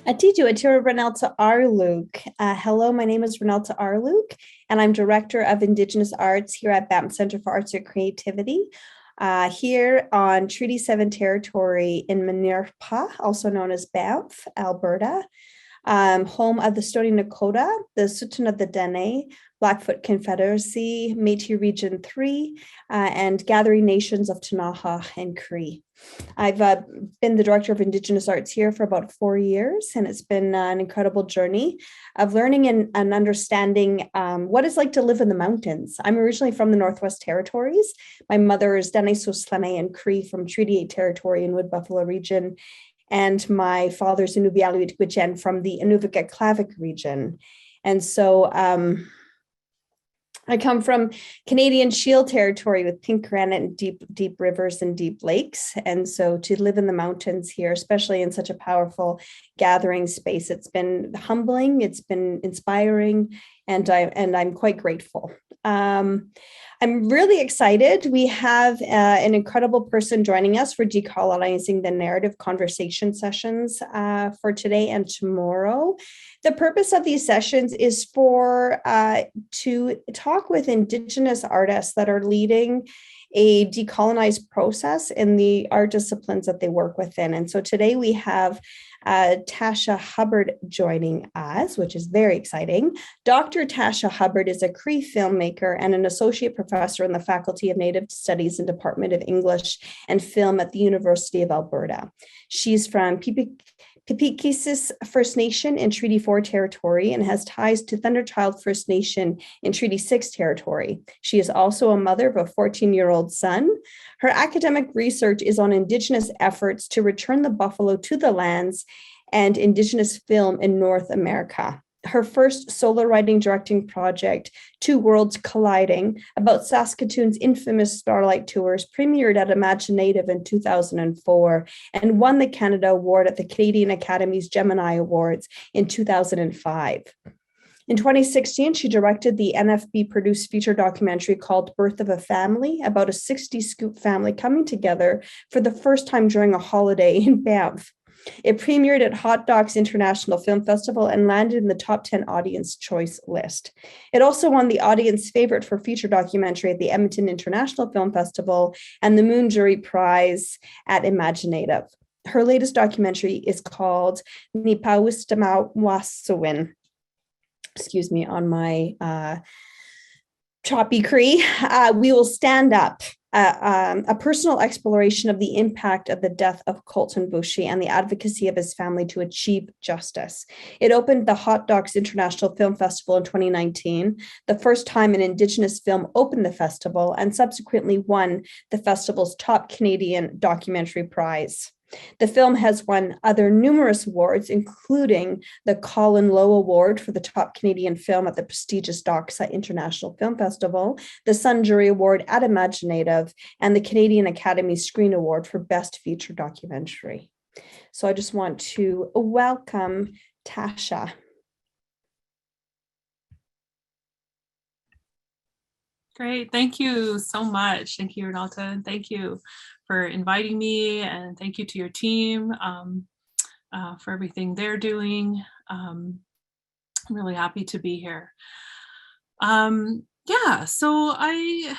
Atitu Atira Renalta Arluk. Hello, my name is Renalta Arluk, and I'm Director of Indigenous Arts here at Banff Centre for Arts and Creativity, here on Treaty 7 territory in Minerpa, also known as Banff, Alberta, home of the Stoney Nakoda, the Sutton of the Dene, Blackfoot Confederacy, Métis Region 3, and Gathering Nations of Ktunaxa and Cree. I've been the Director of Indigenous Arts here for about 4 years, and it's been an incredible journey of learning and understanding what it's like to live in the mountains. I'm originally from the Northwest Territories. My mother is Dene Soslene and Cree from Treaty 8 territory in Wood Buffalo region, and my father's Inuvialuit Gwichen from the Inuvik region. And so I come from Canadian Shield territory with pink granite and deep rivers and deep lakes. And so to live in the mountains here, especially in such a powerful gathering space, it's been humbling, it's been inspiring, and I'm quite grateful. I'm really excited. We have an incredible person joining us for Decolonizing the Narrative conversation sessions for today and tomorrow. The purpose of these sessions is to talk with Indigenous artists that are leading a decolonized process in the art disciplines that they work within. And so today we have Tasha Hubbard joining us, which is very exciting. Dr. Tasha Hubbard is a Cree filmmaker and an associate professor in the Faculty of Native Studies and Department of English and Film at the University of Alberta. She's from Pipikisis First Nation in Treaty 4 territory and has ties to Thunderchild First Nation in Treaty 6 territory. She is also a mother of a 14-year-old son. Her academic research is on Indigenous efforts to return the buffalo to the lands and Indigenous film in North America. Her first solo writing directing project, Two Worlds Colliding, about Saskatoon's infamous Starlight Tours, premiered at Imaginative in 2004 and won the Canada Award at the Canadian Academy's Gemini Awards in 2005. In 2016, she directed the NFB-produced feature documentary called Birth of a Family, about a 60-scoop family coming together for the first time during a holiday in Banff. It premiered at Hot Docs International Film Festival and landed in the top 10 audience choice list. It also won the audience favorite for feature documentary at the Edmonton International Film Festival and the Moon Jury Prize at Imaginative. Her latest documentary is called Nipawistamawassawin. Excuse me on my choppy Cree. We Will Stand Up. A personal exploration of the impact of the death of Colton Bushey and the advocacy of his family to achieve justice. It opened the Hot Docs International Film Festival in 2019, the first time an Indigenous film opened the festival, and subsequently won the festival's top Canadian documentary prize. The film has won other numerous awards, including the Colin Lowe Award for the top Canadian film at the prestigious Doxa International Film Festival, the Sun Jury Award at Imaginative, and the Canadian Academy Screen Award for Best Feature Documentary. So I just want to welcome Tasha. Great, thank you so much. Thank you, Renalta, and thank you for inviting me, and thank you to your team for everything they're doing. I'm really happy to be here. Yeah, so I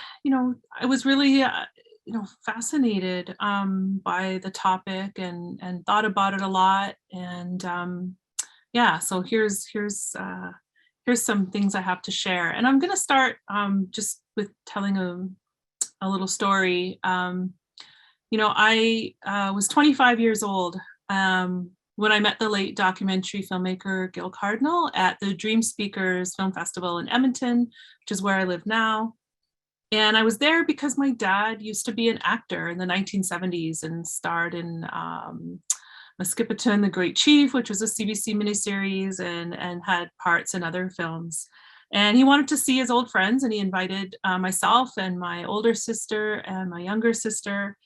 was really fascinated by the topic and thought about it a lot, and yeah, so here's some things I have to share, and I'm going to start just with telling a little story. I was 25 years old when I met the late documentary filmmaker Gil Cardinal at the Dreamspeakers Film Festival in Edmonton, which is where I live now. And I was there because my dad used to be an actor in the 1970s and starred in Maskipaton, The Great Chief, which was a CBC miniseries, and had parts in other films. And he wanted to see his old friends, and he invited myself and my older sister and my younger sister.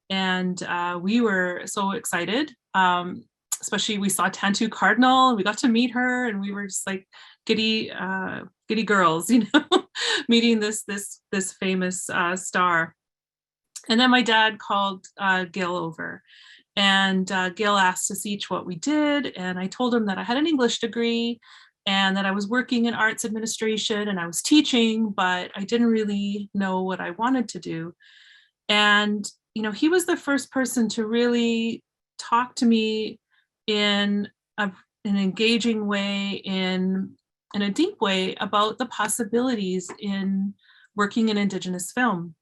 And we were so excited, especially we saw Tasha Cardinal, we got to meet her, and we were just like giddy girls, meeting this famous star. And then my dad called Gil over, And Gil asked us each what we did. And I told him that I had an English degree and that I was working in arts administration and I was teaching, but I didn't really know what I wanted to do. And, he was the first person to really talk to me in an engaging way, in a deep way, about the possibilities in working in Indigenous film.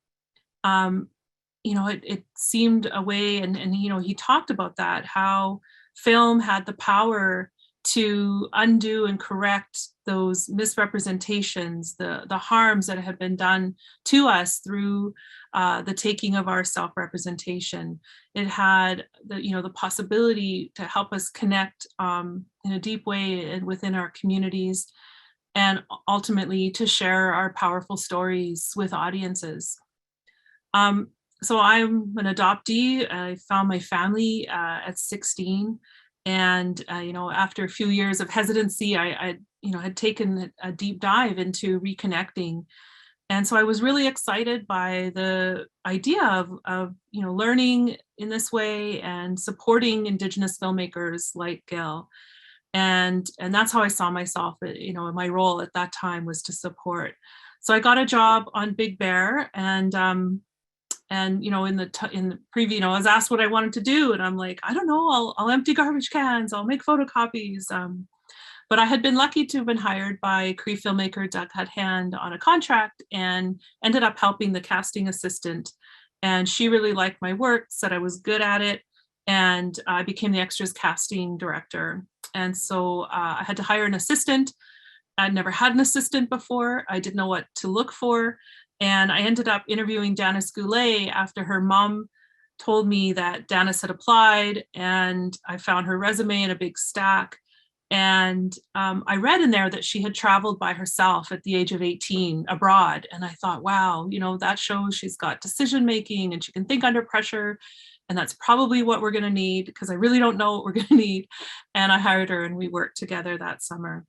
It seemed a way, and he talked about that, how film had the power to undo and correct those misrepresentations, the harms that had been done to us through the taking of our self-representation. It had the possibility to help us connect in a deep way and within our communities, and ultimately to share our powerful stories with audiences. So I'm an adoptee. I found my family at 16. And, after a few years of hesitancy, I had taken a deep dive into reconnecting. And so I was really excited by the idea of learning in this way and supporting Indigenous filmmakers like Gil. And that's how I saw myself, my role at that time was to support. So I got a job on Big Bear, and in the preview, I was asked what I wanted to do, and I'm like, I don't know, I'll empty garbage cans, I'll make photocopies. But I had been lucky to have been hired by Cree filmmaker Doug Hand on a contract, and ended up helping the casting assistant. And she really liked my work, said I was good at it, and I became the extras casting director. And so I had to hire an assistant. I'd never had an assistant before. I didn't know what to look for. And I ended up interviewing Danis Goulet after her mom told me that Danis had applied, and I found her resume in a big stack. And I read in there that she had traveled by herself at the age of 18 abroad. And I thought, wow, that shows she's got decision-making and she can think under pressure. And that's probably what we're going to need, because I really don't know what we're going to need. And I hired her and we worked together that summer.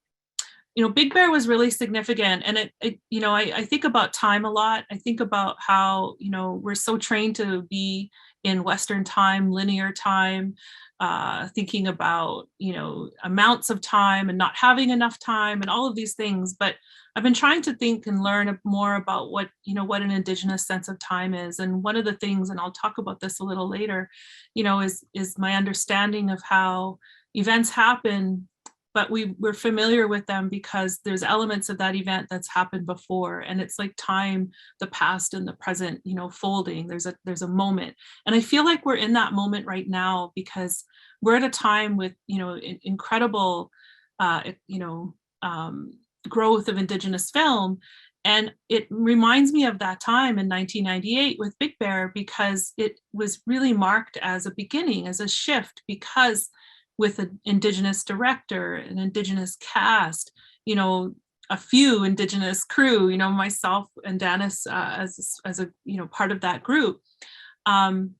Big Bear was really significant. And I think about time a lot. I think about how, we're so trained to be in Western time, linear time, thinking about, amounts of time and not having enough time and all of these things. But I've been trying to think and learn more about what an Indigenous sense of time is. And one of the things, and I'll talk about this a little later, is my understanding of how events happen, but we're familiar with them because there's elements of that event that's happened before. And it's like time, the past and the present, folding. There's a moment. And I feel like we're in that moment right now, because we're at a time with, incredible, growth of Indigenous film. And it reminds me of that time in 1998 with Big Bear, because it was really marked as a beginning, as a shift, because with an Indigenous director, an Indigenous cast, a few Indigenous crew, myself and Danis as a part of that group. And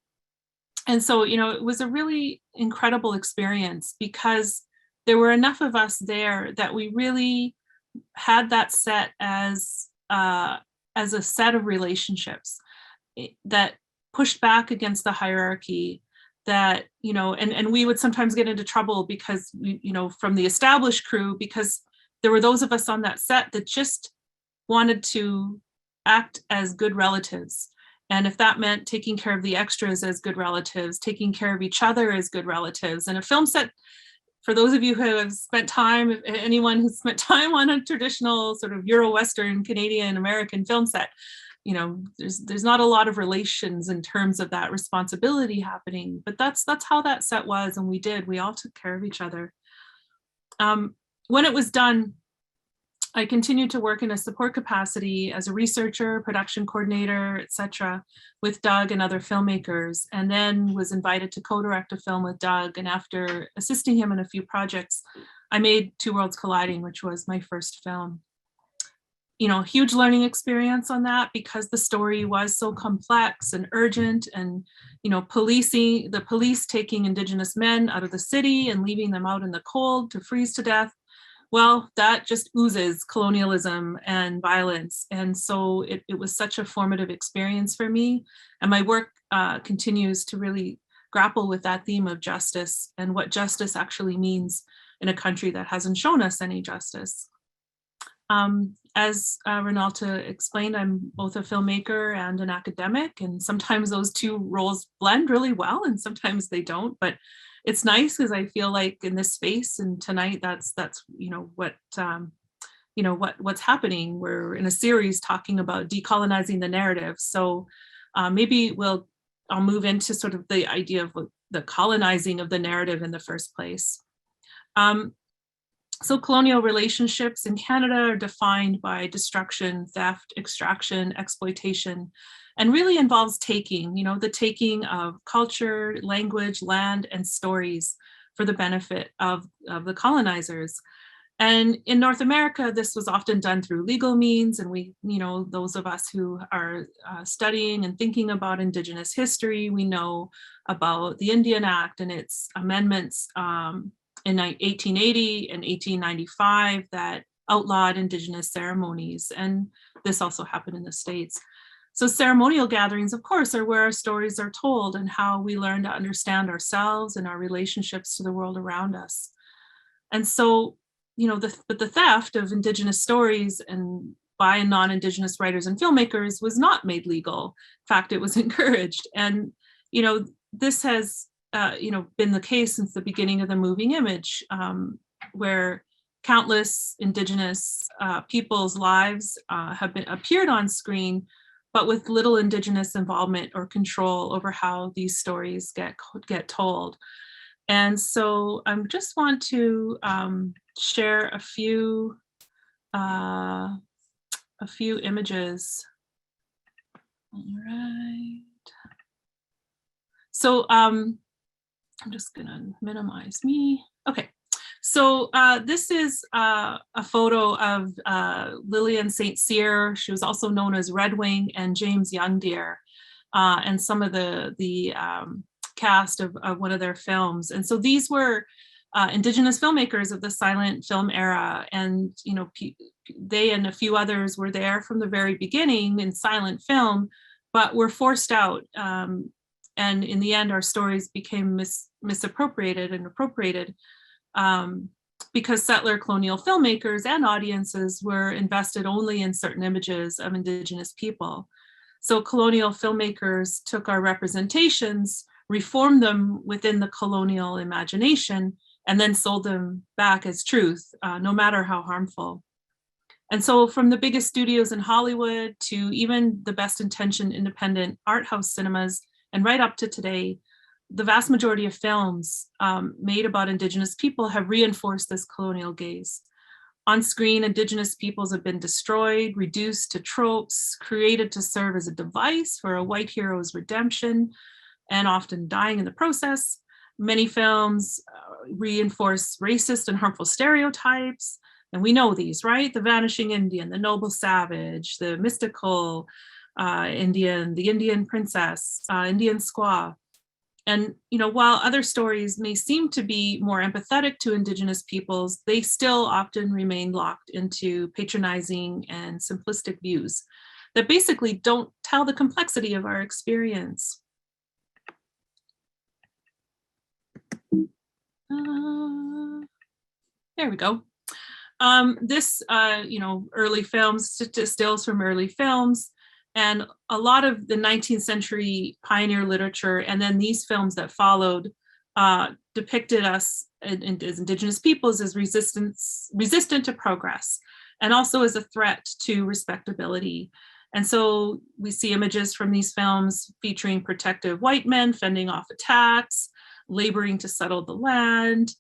so, it was a really incredible experience, because there were enough of us there that we really had that set as a set of relationships that pushed back against the hierarchy, that, and we would sometimes get into trouble because, from the established crew, because there were those of us on that set that just wanted to act as good relatives. And if that meant taking care of the extras as good relatives, taking care of each other as good relatives. And a film set, for those of you who have spent time, anyone who's spent time on a traditional sort of Euro-Western, Canadian, American film set, there's not a lot of relations in terms of that responsibility happening, but that's how that set was. And we all took care of each other. When it was done, I continued to work in a support capacity as a researcher, production coordinator, etc., with Doug and other filmmakers, and then was invited to co-direct a film with Doug. And after assisting him in a few projects, I made Two Worlds Colliding, which was my first film. Huge learning experience on that, because the story was so complex and urgent, and, the police taking Indigenous men out of the city and leaving them out in the cold to freeze to death. Well, that just oozes colonialism and violence. And so it was such a formative experience for me. And my work continues to really grapple with that theme of justice and what justice actually means in a country that hasn't shown us any justice. As Renalta explained, I'm both a filmmaker and an academic, and sometimes those two roles blend really well and sometimes they don't, but it's nice because I feel like in this space and tonight that's what's happening. We're in a series talking about decolonizing the narrative. So maybe I'll move into sort of the idea of the colonizing of the narrative in the first place. So colonial relationships in Canada are defined by destruction, theft, extraction, exploitation, and really involves taking, the taking of culture, language, land, and stories for the benefit of the colonizers. And in North America, this was often done through legal means. And we, those of us who are studying and thinking about Indigenous history, we know about the Indian Act and its amendments in 1880 and 1895 that outlawed Indigenous ceremonies. And this also happened in the States. So ceremonial gatherings, of course, are where our stories are told and how we learn to understand ourselves and our relationships to the world around us. And so, the theft of Indigenous stories and by and non-Indigenous writers and filmmakers was not made legal. In fact, it was encouraged. And, this has been the case since the beginning of the moving image, where countless Indigenous people's lives have appeared on screen, but with little Indigenous involvement or control over how these stories get told. And so I just want to share a few images. All right. So I'm just gonna minimize me. Okay. So this is a photo of Lillian St. Cyr. She was also known as Redwing, and James Youngdeer, and some of the cast of one of their films. And so these were Indigenous filmmakers of the silent film era. And, they and a few others were there from the very beginning in silent film, but were forced out. And in the end, our stories became misappropriated and appropriated because settler colonial filmmakers and audiences were invested only in certain images of Indigenous people. So colonial filmmakers took our representations, reformed them within the colonial imagination, and then sold them back as truth, no matter how harmful. And so from the biggest studios in Hollywood to even the best intentioned independent art house cinemas, and right up to today, the vast majority of films made about Indigenous people have reinforced this colonial gaze. On screen, Indigenous peoples have been destroyed, reduced to tropes, created to serve as a device for a white hero's redemption, and often dying in the process. Many films reinforce racist and harmful stereotypes, and we know these, right? The vanishing Indian, the noble savage, the mystical Indian, the Indian princess, Indian squaw. And while other stories may seem to be more empathetic to Indigenous peoples, they still often remain locked into patronizing and simplistic views that basically don't tell the complexity of our experience. There we go. This, early films, stills from early films, and a lot of the 19th century pioneer literature, and then these films that followed, depicted us as Indigenous peoples as resistant to progress, and also as a threat to respectability. And so we see images from these films featuring protective white men fending off attacks, laboring to settle the land,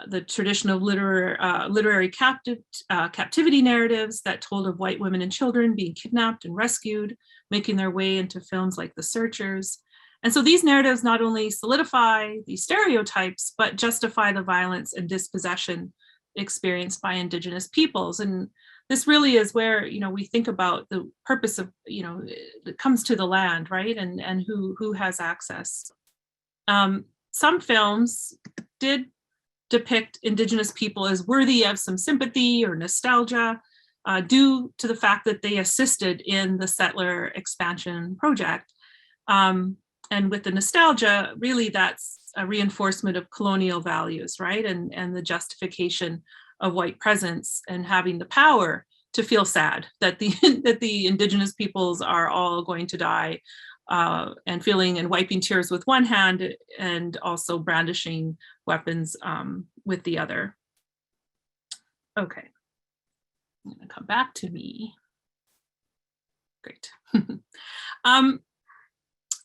the tradition of literary captivity narratives that told of white women and children being kidnapped and rescued, making their way into films like The Searchers. And so these narratives not only solidify these stereotypes, but justify the violence and dispossession experienced by Indigenous peoples. And this really is where, we think about the purpose of, it comes to the land, right? And who has access. Some films did depict Indigenous people as worthy of some sympathy or nostalgia due to the fact that they assisted in the settler expansion project. And with the nostalgia, really that's a reinforcement of colonial values, right? And the justification of white presence and having the power to feel sad that the that the Indigenous peoples are all going to die, and feeling and wiping tears with one hand and also brandishing weapons with the other. Okay, I'm gonna come back to me. Great.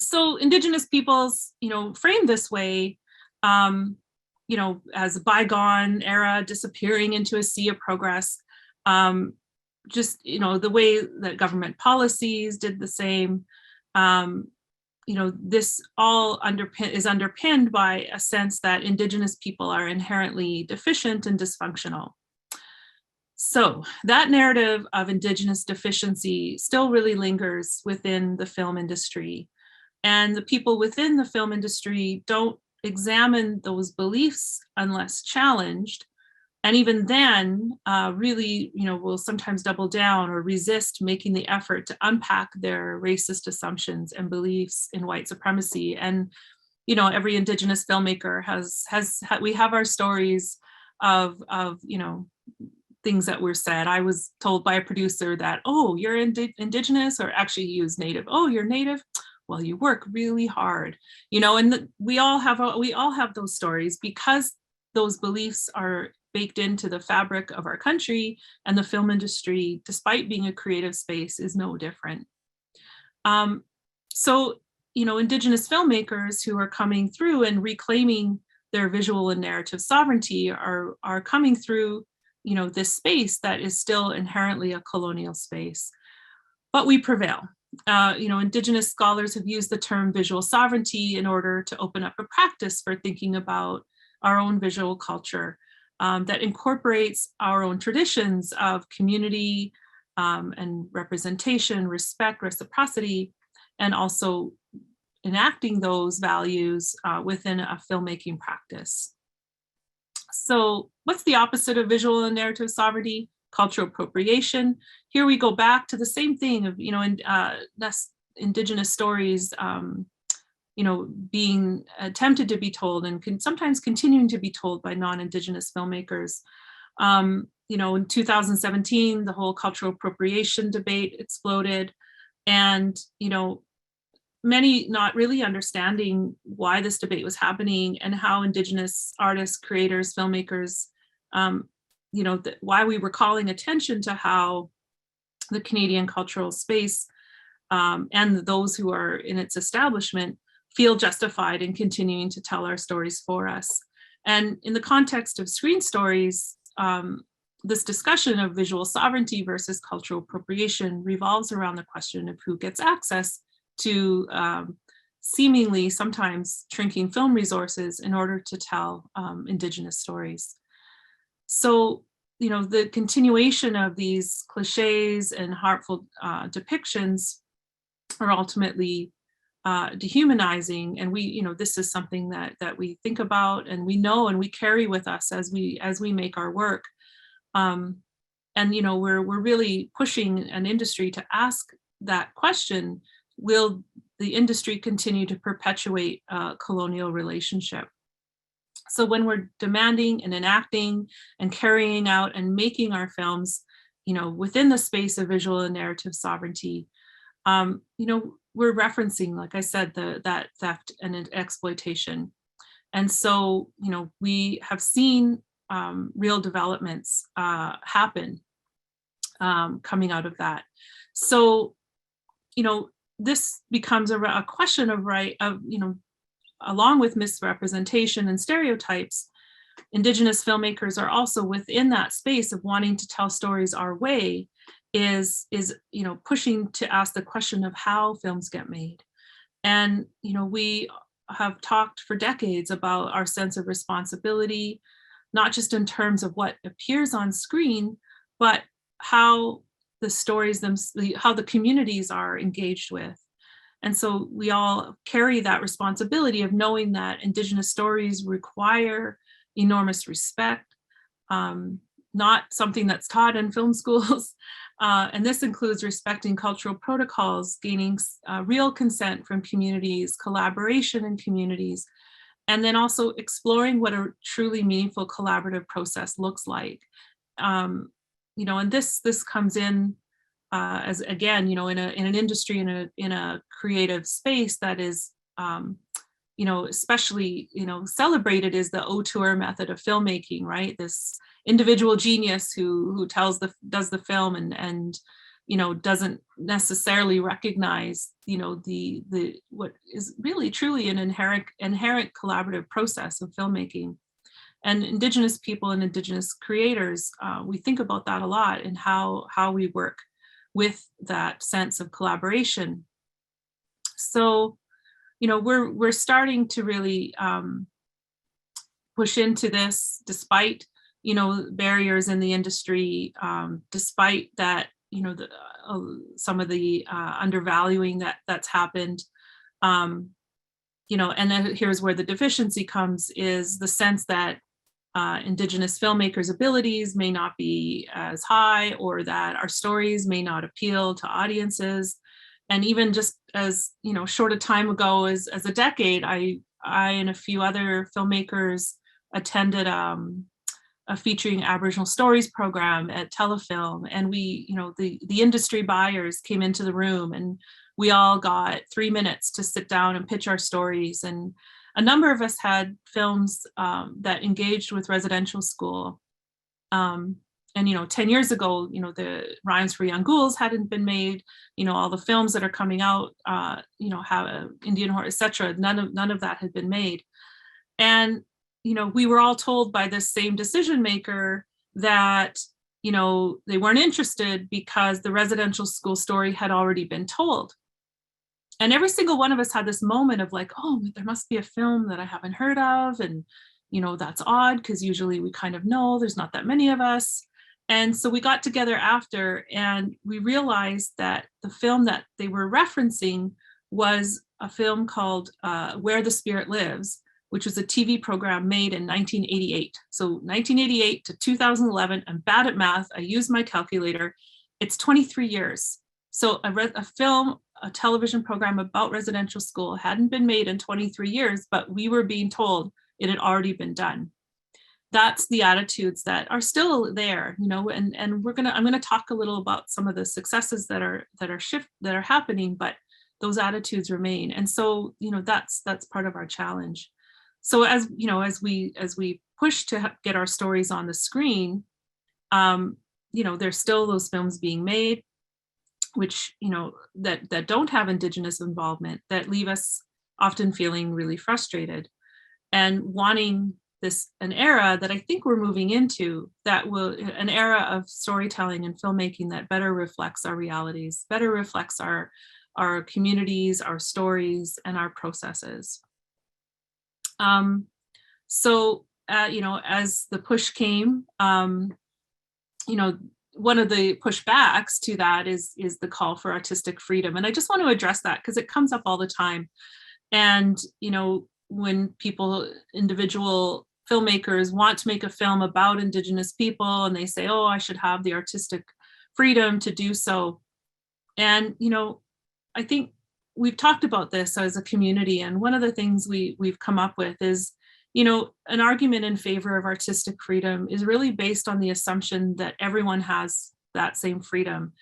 So Indigenous peoples, framed this way, as a bygone era disappearing into a sea of progress. Just, the way that government policies did the same. This all is underpinned by a sense that Indigenous people are inherently deficient and dysfunctional. So that narrative of Indigenous deficiency still really lingers within the film industry. And the people within the film industry don't examine those beliefs unless challenged. And even then, really, will sometimes double down or resist making the effort to unpack their racist assumptions and beliefs in white supremacy. And, every Indigenous filmmaker we have our stories of things that were said. I was told by a producer that, oh, you're Indigenous, or actually he used Native. Oh, you're Native? Well, you work really hard, and we all have those stories because those beliefs are baked into the fabric of our country, and the film industry, despite being a creative space, is no different. So, Indigenous filmmakers who are coming through and reclaiming their visual and narrative sovereignty are coming through, this space that is still inherently a colonial space. But we prevail. Indigenous scholars have used the term visual sovereignty in order to open up a practice for thinking about our own visual culture that incorporates our own traditions of community and representation, respect, reciprocity, and also enacting those values within a filmmaking practice. So what's the opposite of visual and narrative sovereignty? Cultural appropriation. Here we go back to the same thing of, Indigenous stories, being attempted to be told and sometimes continuing to be told by non-Indigenous filmmakers. In 2017, the whole cultural appropriation debate exploded, and, many not really understanding why this debate was happening and how Indigenous artists, creators, filmmakers, why we were calling attention to how the Canadian cultural space and those who are in its establishment feel justified in continuing to tell our stories for us. And in the context of screen stories, this discussion of visual sovereignty versus cultural appropriation revolves around the question of who gets access to seemingly sometimes shrinking film resources in order to tell Indigenous stories. So, the continuation of these cliches and heartful depictions are ultimately dehumanizing, and this is something that we think about and we know and we carry with us as we make our work. And we're really pushing an industry to ask that question: will the industry continue to perpetuate a colonial relationship? So when we're demanding and enacting and carrying out and making our films, within the space of visual and narrative sovereignty, we're referencing, like I said, that theft and exploitation. And so, we have seen real developments happen coming out of that. So, this becomes a question of along with misrepresentation and stereotypes, Indigenous filmmakers are also within that space of wanting to tell stories our way, is pushing to ask the question of how films get made. And we have talked for decades about our sense of responsibility, not just in terms of what appears on screen, but how the stories how the communities are engaged with. And so we all carry that responsibility of knowing that Indigenous stories require enormous respect, not something that's taught in film schools. And this includes respecting cultural protocols, gaining real consent from communities, collaboration in communities, and then also exploring what a truly meaningful collaborative process looks like. And this comes in as, again, in an industry, in a creative space that is, especially, celebrated is the auteur method of filmmaking, right? This individual genius who does the film and doesn't necessarily recognize, the what is really truly an inherent collaborative process of filmmaking. And Indigenous people and Indigenous creators, we think about that a lot, and how we work with that sense of collaboration. So, we're starting to really push into this, despite barriers in the industry, despite that some of the undervaluing that's happened. And then here's where the deficiency comes, is the sense that Indigenous filmmakers' abilities may not be as high, or that our stories may not appeal to audiences. And even just as short a time ago as a decade, I and a few other filmmakers attended a featuring Aboriginal stories program at Telefilm, and we, the industry buyers came into the room, and we all got 3 minutes to sit down and pitch our stories. And a number of us had films that engaged with residential school. And 10 years ago, the Rhymes for Young Ghouls hadn't been made. All the films that are coming out, have Indian horror, etc. None of that had been made. And we were all told by this same decision maker that they weren't interested because the residential school story had already been told. And every single one of us had this moment of like, oh, there must be a film that I haven't heard of. And, that's odd, because usually we kind of know there's not that many of us. And so we got together after, and we realized that the film that they were referencing was a film called Where the Spirit Lives, which was a TV program made in 1988. So 1988 to 2011, I'm bad at math, I used my calculator. It's 23 years. So a film, a television program about residential school hadn't been made in 23 years, but we were being told it had already been done. That's the attitudes that are still there, and I'm gonna talk a little about some of the successes that are happening, but those attitudes remain. And so, that's part of our challenge. So as we push to get our stories on the screen, there's still those films being made, which, that don't have Indigenous involvement, that leave us often feeling really frustrated and wanting an era that I think we're moving into, an era of storytelling and filmmaking that better reflects our realities, better reflects our communities, our stories, and our processes. So, as the push came, one of the pushbacks to that is the call for artistic freedom. And I just want to address that because it comes up all the time. And, when individual filmmakers want to make a film about Indigenous people, and they say, oh, I should have the artistic freedom to do so. And, I think we've talked about this as a community. And one of the things we've come up with is, an argument in favor of artistic freedom is really based on the assumption that everyone has that same freedom.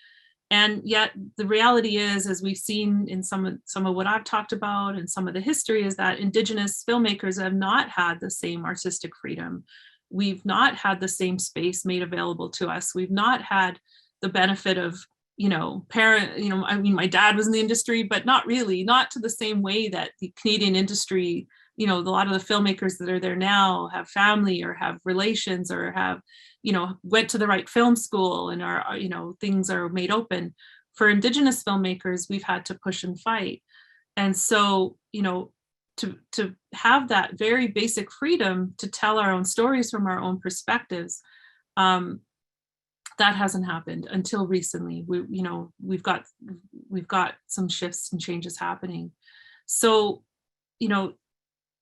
And yet the reality is, as we've seen in some of what I've talked about and some of the history, is that Indigenous filmmakers have not had the same artistic freedom. We've not had the same space made available to us. We've not had the benefit of, my dad was in the industry, but not really, not to the same way that the Canadian industry, a lot of the filmmakers that are there now have family or have relations or have, went to the right film school and are, things are made open. For Indigenous filmmakers, we've had to push and fight. And so, to have that very basic freedom to tell our own stories from our own perspectives, that hasn't happened until recently. We've got some shifts and changes happening. So,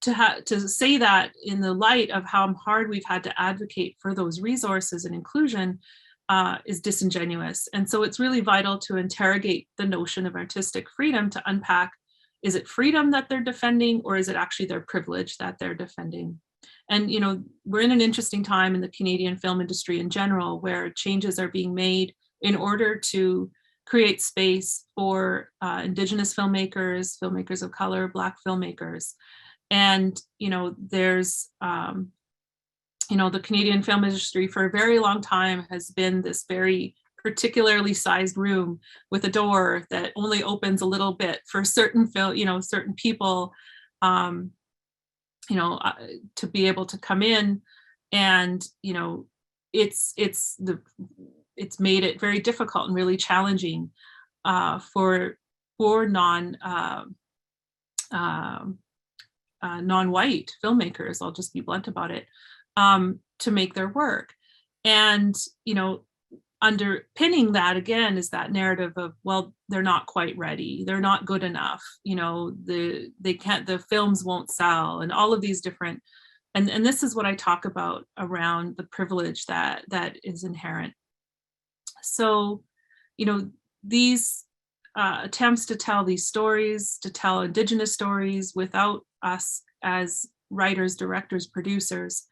to say that in the light of how hard we've had to advocate for those resources and inclusion is disingenuous. And so it's really vital to interrogate the notion of artistic freedom, to unpack, is it freedom that they're defending, or is it actually their privilege that they're defending? And, you know, we're in an interesting time in the Canadian film industry in general, where changes are being made in order to create space for Indigenous filmmakers, filmmakers of color, Black filmmakers. And, you know, there's, you know, the Canadian film industry for a very long time has been this very particularly sized room with a door that only opens a little bit for certain film, you know, certain people, you know, to be able to come in. And, you know, it's made it very difficult and really challenging for non-white filmmakers, I'll just be blunt about it, to make their work. And, you know, underpinning that again is that narrative of, well, they're not quite ready, they're not good enough, you know, the films won't sell, and all of these different, and this is what I talk about around the privilege that is inherent. So, you know, these attempts to tell these stories, to tell Indigenous stories without us as writers, directors, producers,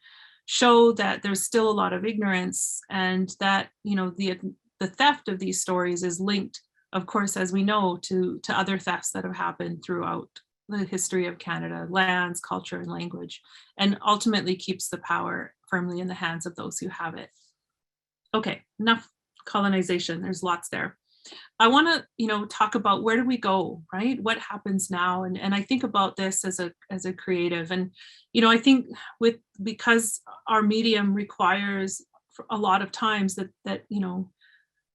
show that there's still a lot of ignorance, and that, you know, the theft of these stories is linked, of course, as we know, to other thefts that have happened throughout the history of Canada, lands, culture, and language, and ultimately keeps the power firmly in the hands of those who have it. Okay, enough colonization, there's lots there. I want to, you know, talk about, where do we go, right? What happens now? And I think about this as a creative, and, you know, I think because our medium requires a lot of times that you know,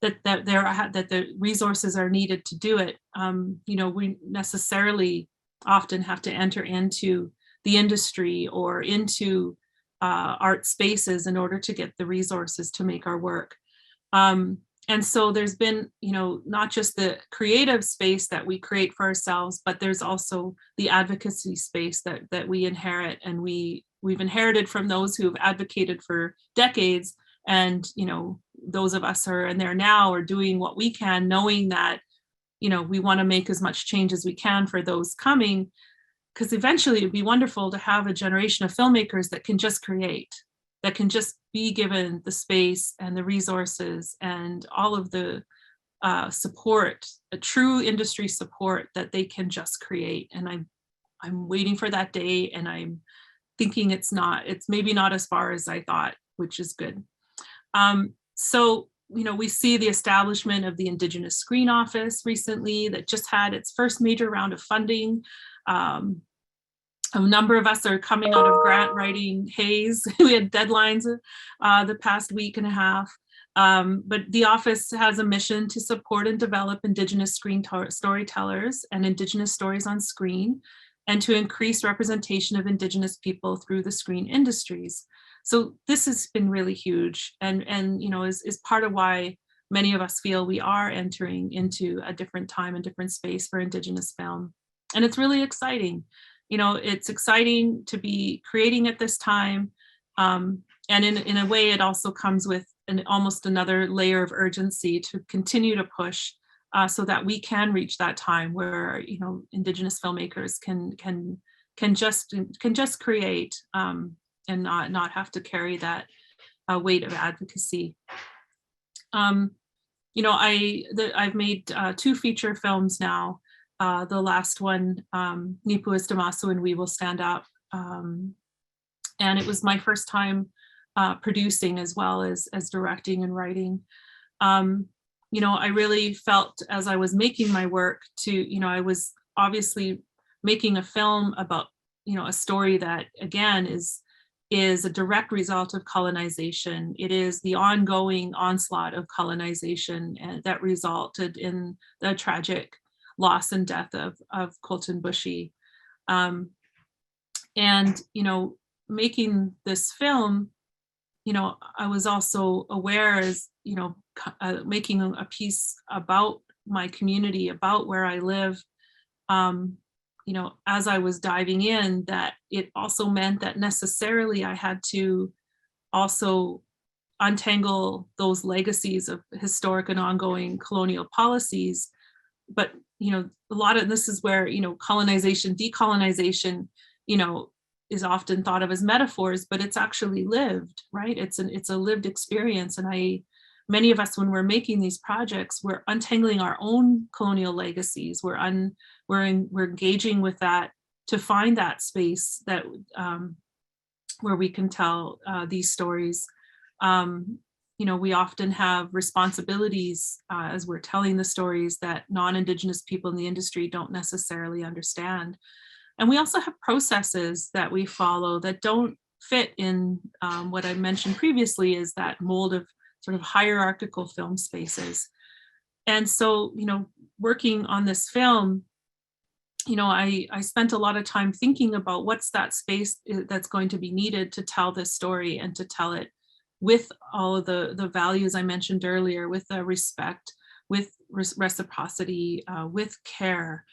that the resources are needed to do it. You know, we necessarily often have to enter into the industry or into art spaces in order to get the resources to make our work. And so there's been, you know, not just the creative space that we create for ourselves, but there's also the advocacy space that we inherit, and we've inherited from those who have advocated for decades. And, you know, those of us who are in there now are doing what we can, knowing that, you know, we want to make as much change as we can for those coming, because eventually it'd be wonderful to have a generation of filmmakers that can just create, that can just be given the space and the resources and all of the support, a true industry support, that they can just create. And I'm waiting for that day, and I'm thinking it's maybe not as far as I thought, which is good. So, you know, we see the establishment of the Indigenous Screen Office recently that just had its first major round of funding. A number of us are coming out of grant writing haze. We had deadlines the past week and a half. But the office has a mission to support and develop Indigenous screen storytellers and Indigenous stories on screen, and to increase representation of Indigenous people through the screen industries. So this has been really huge, and you know, is part of why many of us feel we are entering into a different time and different space for Indigenous film. And it's really exciting. You know, it's exciting to be creating at this time. And in a way, it also comes with almost another layer of urgency to continue to push so that we can reach that time where, you know, Indigenous filmmakers can just create and not have to carry that weight of advocacy. You know, I've made 2 feature films now. The last one, Nipu is Damasu and We Will Stand Up. And it was my first time producing as well as directing and writing. You know, I really felt as I was making my work you know, I was obviously making a film about, you know, a story that again is a direct result of colonization. It is the ongoing onslaught of colonization, and that resulted in the tragic loss and death of Colton Bushy. And, you know, making this film, you know, I was also aware as, you know, making a piece about my community, about where I live, as I was diving in, that it also meant that necessarily I had to also untangle those legacies of historic and ongoing colonial policies. But, a lot of this is where, colonization, decolonization, is often thought of as metaphors, but it's actually lived, right? It's a lived experience. And many of us, when we're making these projects, we're untangling our own colonial legacies. We're engaging with that to find that space that where we can tell these stories. We often have responsibilities as we're telling the stories that non-Indigenous people in the industry don't necessarily understand. And we also have processes that we follow that don't fit in what I mentioned previously, is that mold of sort of hierarchical film spaces. And so, working on this film, I spent a lot of time thinking about what's that space that's going to be needed to tell this story, and to tell it with all of the values I mentioned earlier, with respect, with reciprocity, with care.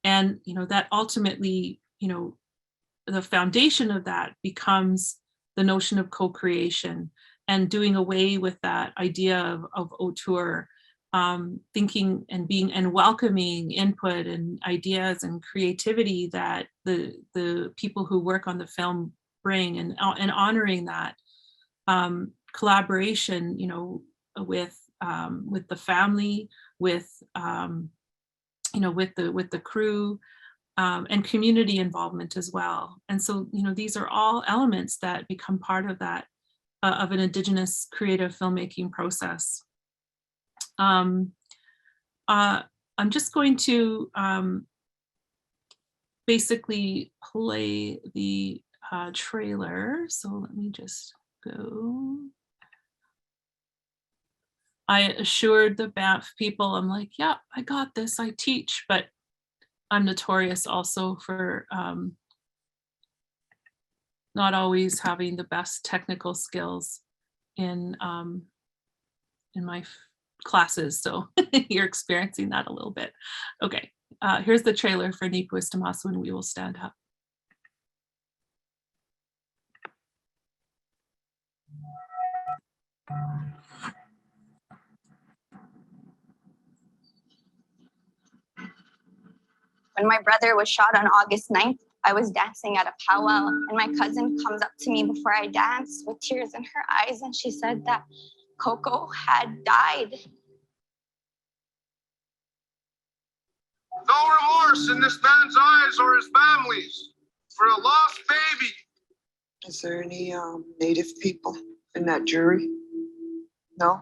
And, that ultimately, the foundation of that becomes the notion of co-creation, and doing away with that idea of auteur, thinking and being and welcoming input and ideas and creativity that the people who work on the film bring, and honoring that collaboration, with the family, with with the crew, and community involvement as well. And so, these are all elements that become part of that of an Indigenous creative filmmaking process. I'm just going to basically play the trailer. So let me just go. I assured the Banff people, I'm like, yeah, I got this, I teach, but I'm notorious also for not always having the best technical skills in my classes. So you're experiencing that a little bit. Okay, here's the trailer for Nipuistamasu, and we will stand up. When my brother was shot on August 9th, I was dancing at a powwow, and my cousin comes up to me before I dance with tears in her eyes, and she said that Coco had died. No remorse in this man's eyes or his family's for a lost baby. Is there any Native people in that jury? No?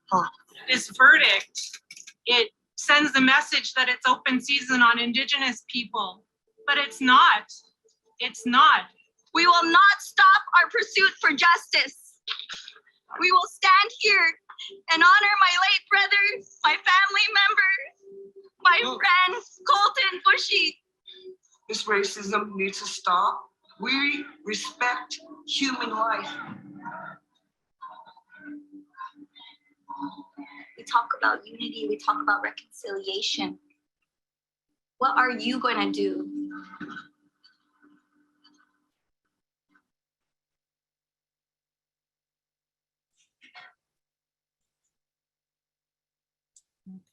Huh. This verdict, it sends the message that it's open season on Indigenous people, but it's not. It's not. We will not stop our pursuit for justice. We will stand here and honor my late brother, my family member, my friend, Colton Bushy. This racism needs to stop. We respect human life. We talk about unity, we talk about reconciliation. What are you going to do?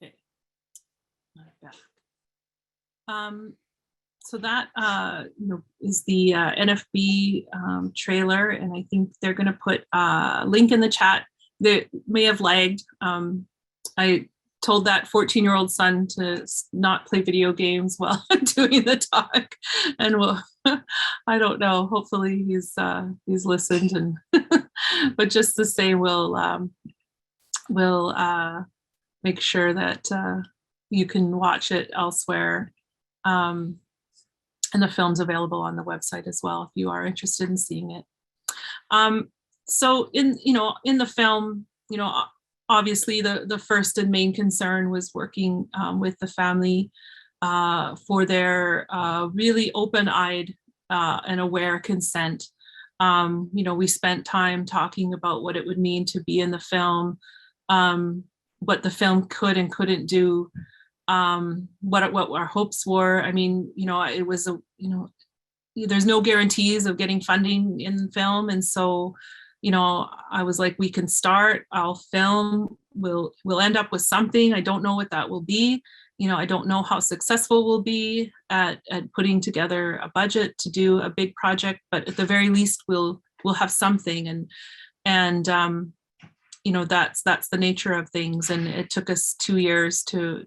Okay. So that is the NFB trailer, and I think they're going to put a link in the chat. That may have lagged. I told that 14-year-old son to not play video games while doing the talk, and I don't know. Hopefully he's listened, and but just to say we'll make sure that you can watch it elsewhere, and the film's available on the website as well if you are interested in seeing it. So in the film, obviously the first and main concern was working with the family for their really open-eyed and aware consent. We spent time talking about what it would mean to be in the film, what the film could and couldn't do, what our hopes were. I mean, it was there's no guarantees of getting funding in film, and so I was like, we can start, I'll film, we'll end up with something. I don't know what that will be. I don't know how successful we'll be at putting together a budget to do a big project, but at the very least we'll have something. And that's the nature of things. And it took us 2 years to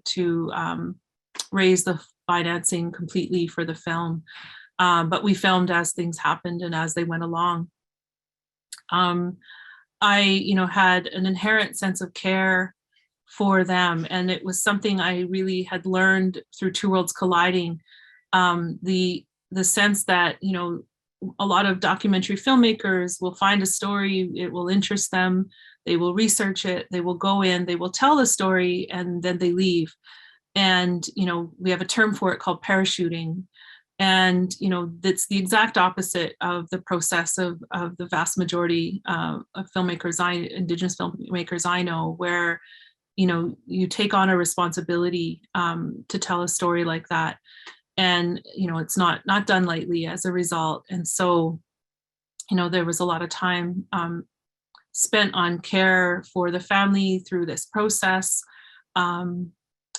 raise the financing completely for the film. But we filmed as things happened and as they went along. I had an inherent sense of care for them, and it was something I really had learned through Two Worlds Colliding. The sense that a lot of documentary filmmakers will find a story, it will interest them, they will research it, they will go in, they will tell the story, and then they leave. And we have a term for it called parachuting. And that's the exact opposite of the process of the vast majority of filmmakers, Indigenous filmmakers I know, where you take on a responsibility to tell a story like that, and it's not done lightly as a result. And so there was a lot of time spent on care for the family through this process, and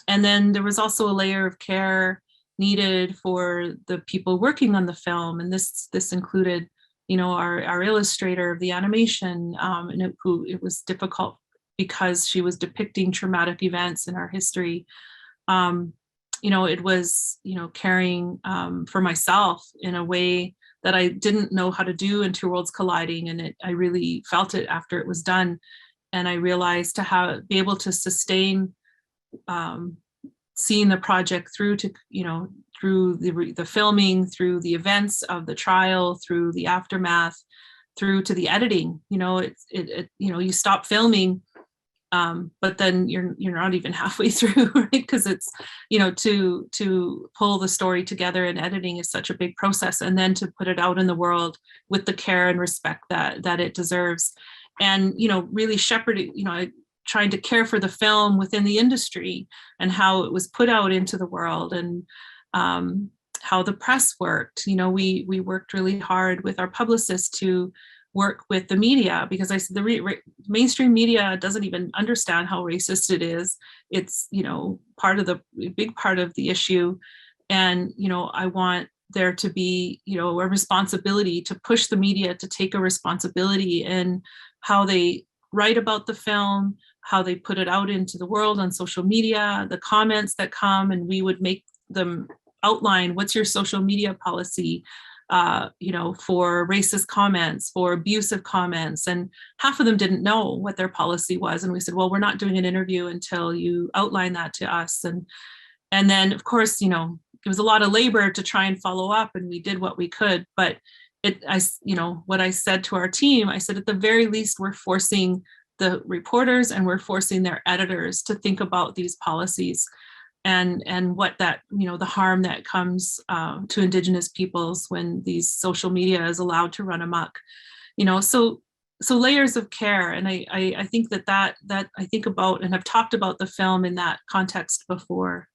then there was also a layer of care needed for the people working on the film, and this included our illustrator of the animation, and it was difficult because she was depicting traumatic events in our history. It was caring for myself in a way that I didn't know how to do in Two Worlds Colliding, and I really felt it after it was done. And I realized to be able to sustain seeing the project through to through the filming, through the events of the trial, through the aftermath, through to the editing. You stop filming, but then you're not even halfway through, right? Because it's to pull the story together, and editing is such a big process, and then to put it out in the world with the care and respect that it deserves, and really shepherding, trying to care for the film within the industry and how it was put out into the world, and how the press worked. We worked really hard with our publicist to work with the media, because I said the mainstream media doesn't even understand how racist it is. It's big part of the issue, and I want there to be a responsibility to push the media to take a responsibility in how they write about the film, how they put it out into the world on social media, the comments that come, and we would make them outline what's your social media policy, for racist comments, for abusive comments. And half of them didn't know what their policy was. And we said, well, we're not doing an interview until you outline that to us. And then, of course, it was a lot of labor to try and follow up, and we did what we could. But what I said to our team, I said, at the very least, we're forcing the reporters and we're forcing their editors to think about these policies and what that, the harm that comes to Indigenous peoples when these social media is allowed to run amok, so layers of care. And I think that I think about and have talked about the film in that context before.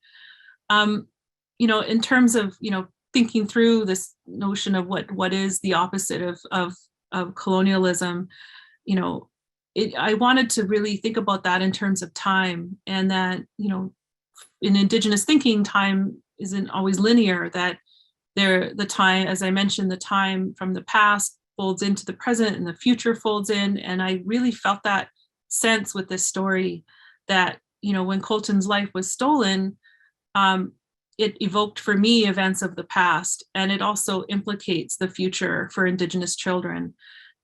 In terms of, thinking through this notion of what is the opposite of colonialism, I wanted to really think about that in terms of time, and that, in Indigenous thinking, time isn't always linear, that the time, as I mentioned, the time from the past folds into the present and the future folds in. And I really felt that sense with this story that, when Colton's life was stolen, it evoked for me events of the past, and it also implicates the future for Indigenous children.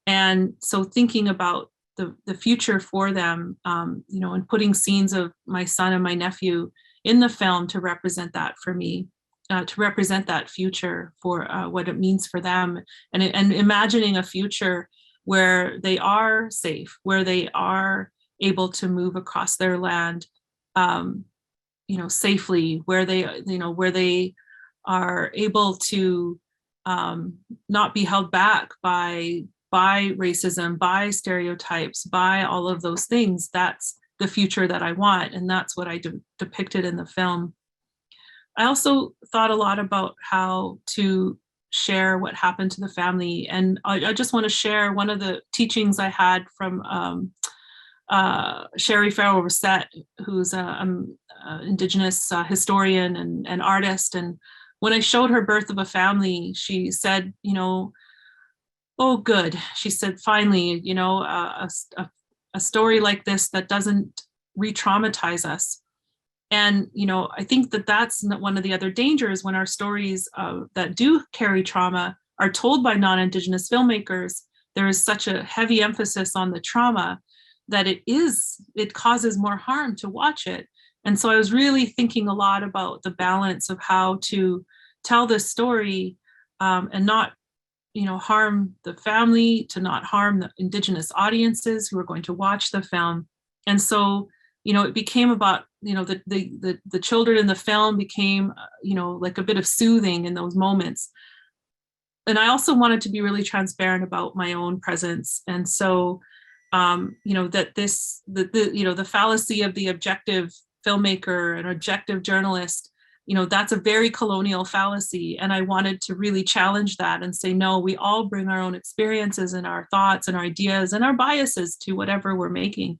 And so thinking about the future for them, and putting scenes of my son and my nephew in the film to represent that for me, to represent that future for what it means for them, and imagining a future where they are safe, where they are able to move across their land, safely, where they are able to not be held back by racism, by stereotypes, by all of those things. That's the future that I want. And that's what I depicted in the film. I also thought a lot about how to share what happened to the family. And I just want to share one of the teachings I had from Sherry Farrell-Rosette, who's an Indigenous historian and artist. And when I showed her Birth of a Family, she said, you know, oh, good. She said, finally, you know, a story like this that doesn't re-traumatize us. And, you know, I think that that's one of the other dangers when our stories that do carry trauma are told by non-Indigenous filmmakers. There is such a heavy emphasis on the trauma that it causes more harm to watch it. And so I was really thinking a lot about the balance of how to tell this story and not, you know, harm the family, to not harm the Indigenous audiences who are going to watch the film. And so, you know, it became about, you know, the children in the film became, you know, like a bit of soothing in those moments. And I also wanted to be really transparent about my own presence. And so, you know, that you know, the fallacy of the objective filmmaker and objective journalist, you know, that's a very colonial fallacy. And I wanted to really challenge that and say, no, we all bring our own experiences and our thoughts and our ideas and our biases to whatever we're making.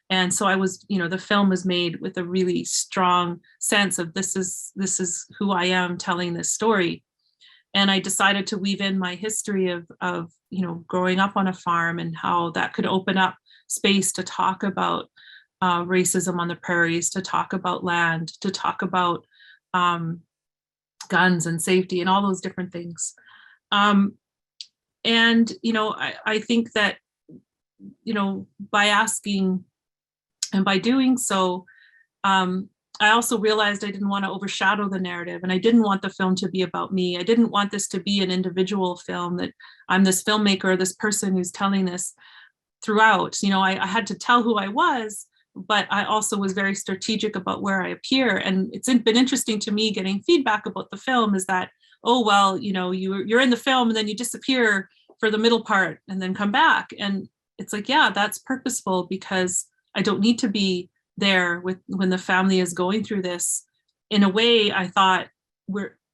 And so I was, you know, the film was made with a really strong sense of this is who I am telling this story. And I decided to weave in my history of, you know, growing up on a farm and how that could open up space to talk about racism on the prairies, to talk about land, to talk about guns and safety and all those different things. And, you know, I think that, you know, by asking and by doing so, I also realized I didn't want to overshadow the narrative, and I didn't want the film to be about me. I didn't want this to be an individual film, that I'm this filmmaker, this person who's telling this throughout. You know, I had to tell who I was, but I also was very strategic about where I appear. And it's been interesting to me getting feedback about the film is that, oh, well, you know, you're in the film and then you disappear for the middle part and then come back. And it's like, yeah, that's purposeful, because I don't need to be there when the family is going through this. In a way, I thought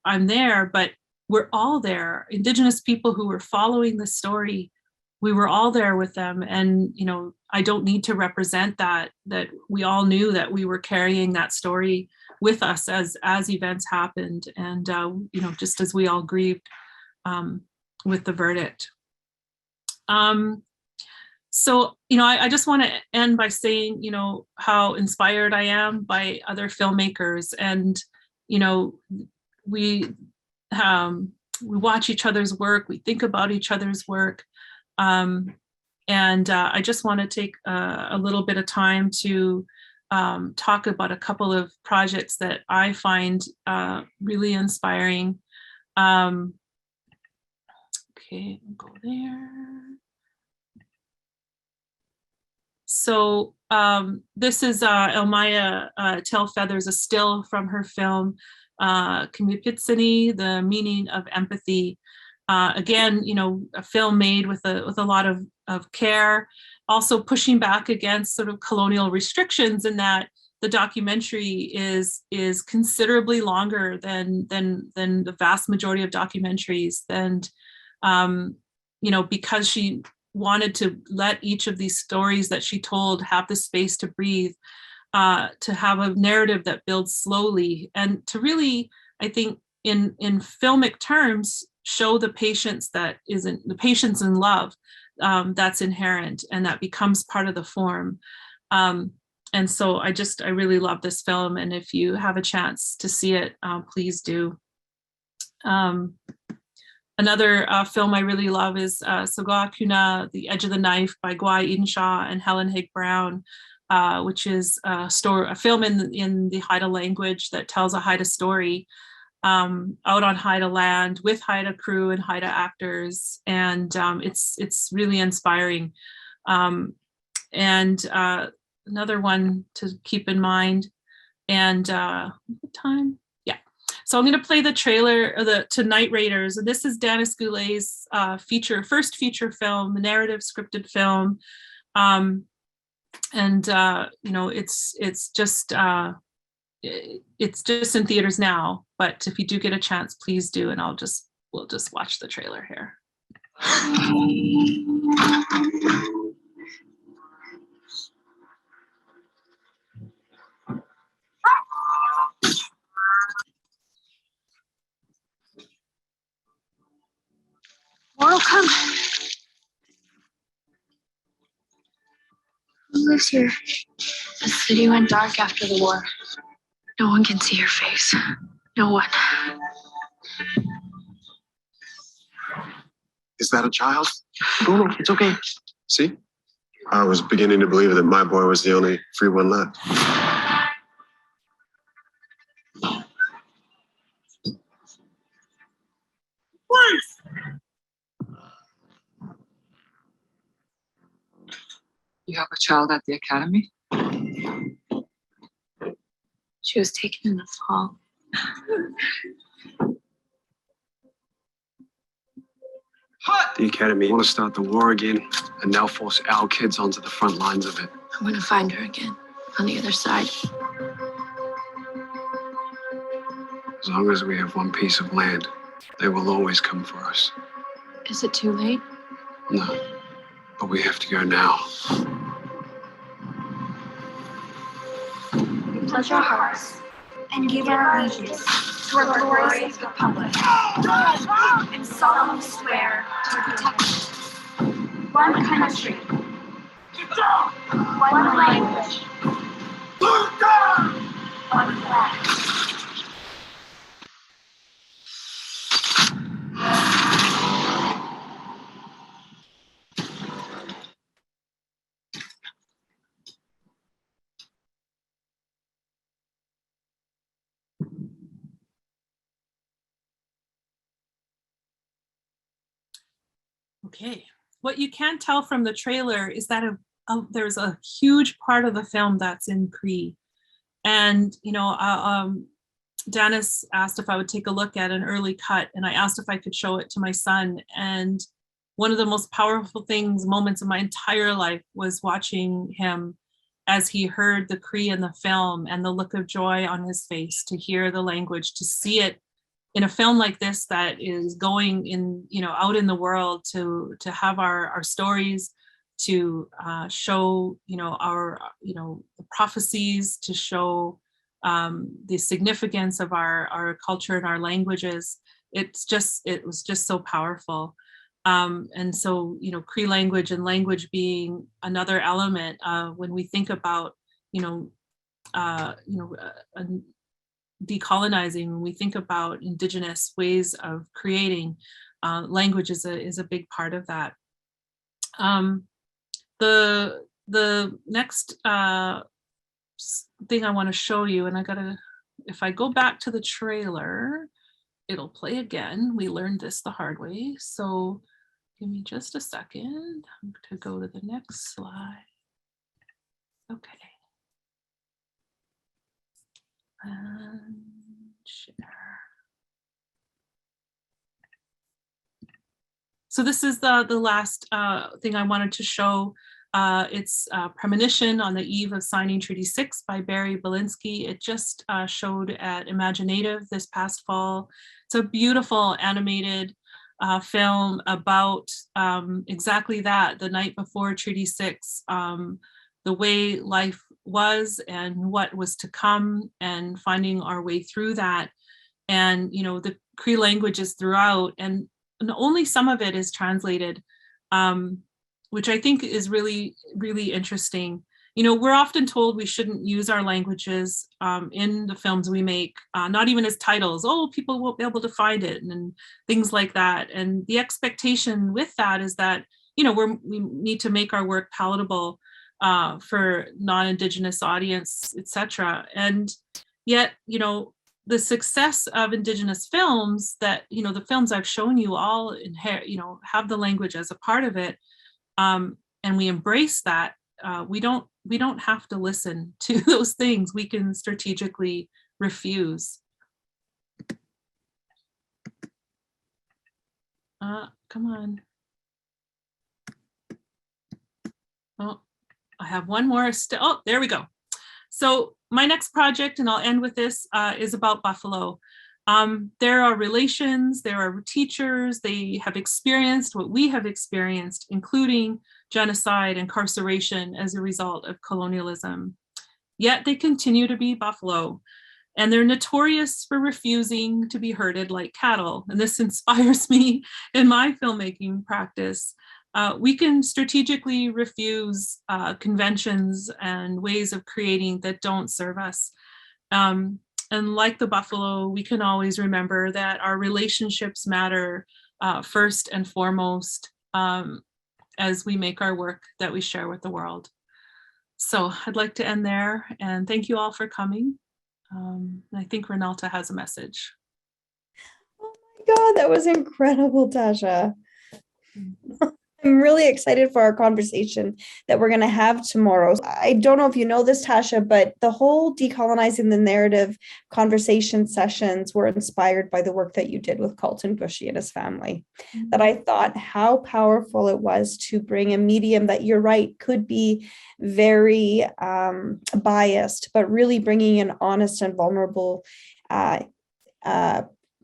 I'm there, but we're all there. Indigenous people who were following the story, we were all there with them. And, you know, I don't need to represent that we all knew that we were carrying that story with us as events happened. And, you know, just as we all grieved with the verdict. So, you know, I just want to end by saying, you know, how inspired I am by other filmmakers. And, you know, we watch each other's work, we think about each other's work. And I just want to take a little bit of time to talk about a couple of projects that I find really inspiring. Okay, I'll go there. So this is Elmaya Tell Feathers, a still from her film, Kimipitsini, The Meaning of Empathy. Again, you know, a film made with a lot of care, also pushing back against sort of colonial restrictions in that the documentary is considerably longer than the vast majority of documentaries. And, you know, because she wanted to let each of these stories that she told have the space to breathe, to have a narrative that builds slowly, and to really, I think, in filmic terms, show the patience that isn't the patience and love that's inherent and that becomes part of the form. And so I really love this film, and if you have a chance to see it, please do. Another film I really love is Soga Kuna, The Edge of the Knife by Gwai Edenshaw and Helen Higg Brown, which is a film in the Haida language that tells a Haida story out on Haida land with Haida crew and Haida actors. And it's really inspiring. And another one to keep in mind. And what time? So I'm going to play the trailer to Night Raiders, and this is Dennis Goulet's first feature film, narrative scripted film. And you know, it's just in theaters now, but if you do get a chance, please do, and we'll just watch the trailer here. More will come. Who lives here? The city went dark after the war. No one can see your face. No one. Is that a child? No, it's okay. See? I was beginning to believe that my boy was the only free one left. You have a child at the academy? She was taken in the fall. The academy want to start the war again and now force our kids onto the front lines of it. I'm gonna find her again on the other side. As long as we have one piece of land, they will always come for us. Is it too late? No, but we have to go now. We pledge our hearts and give our allegiance to our glorious republic and solemnly swear to protect it. One country, one language, one flag. Okay, what you can't tell from the trailer is that there's a huge part of the film that's in Cree. And, you know, Dennis asked if I would take a look at an early cut, and I asked if I could show it to my son. And one of the most powerful moments of my entire life was watching him as he heard the Cree in the film and the look of joy on his face, to hear the language, to see it in a film like this that is going in, you know, out in the world, to have our stories, to show, you know, the prophecies, to show the significance of our culture and our languages. It was just so powerful. And so, you know, Cree language, and language being another element when we think about, decolonizing, when we think about Indigenous ways of creating, language is a big part of that. The next thing I want to show you, and if I go back to the trailer, it'll play again. We learned this the hard way. So give me just a second to go to the next slide. Okay. And share. So this is the last thing I wanted to show. It's Premonition on the Eve of Signing Treaty 6 by Barry Belinsky. It just showed at Imaginative this past fall. It's a beautiful animated film about exactly that, the night before Treaty 6, the way life was and what was to come, and finding our way through that. And, you know, the Cree language is throughout, and only some of it is translated, which I think is really, really interesting. You know, we're often told we shouldn't use our languages in the films we make, not even as titles. Oh, people won't be able to find it, and things like that. And the expectation with that is that, you know, we need to make our work palatable for non-Indigenous audience, etc. And yet, you know, the success of Indigenous films, that, you know, the films I've shown you all have the language as a part of it, and we embrace that. We don't have to listen to those things. We can strategically refuse. Come on. Oh, I have one more. Oh, there we go. So my next project, and I'll end with this, is about buffalo. There are relations, there are teachers, they have experienced what we have experienced, including genocide, incarceration as a result of colonialism. Yet they continue to be buffalo, and they're notorious for refusing to be herded like cattle. And this inspires me in my filmmaking practice. We can strategically refuse conventions and ways of creating that don't serve us. And like the buffalo, we can always remember that our relationships matter first and foremost as we make our work that we share with the world. So I'd like to end there, and thank you all for coming. I think Renalta has a message. Oh my God, that was incredible, Tasha. I'm really excited for our conversation that we're going to have tomorrow. I don't know if you know this, Tasha, but the whole Decolonizing the Narrative conversation sessions were inspired by the work that you did with Carlton Bushy and his family. Mm-hmm. That I thought how powerful it was to bring a medium that, you're right, could be very biased, but really bringing an honest and vulnerable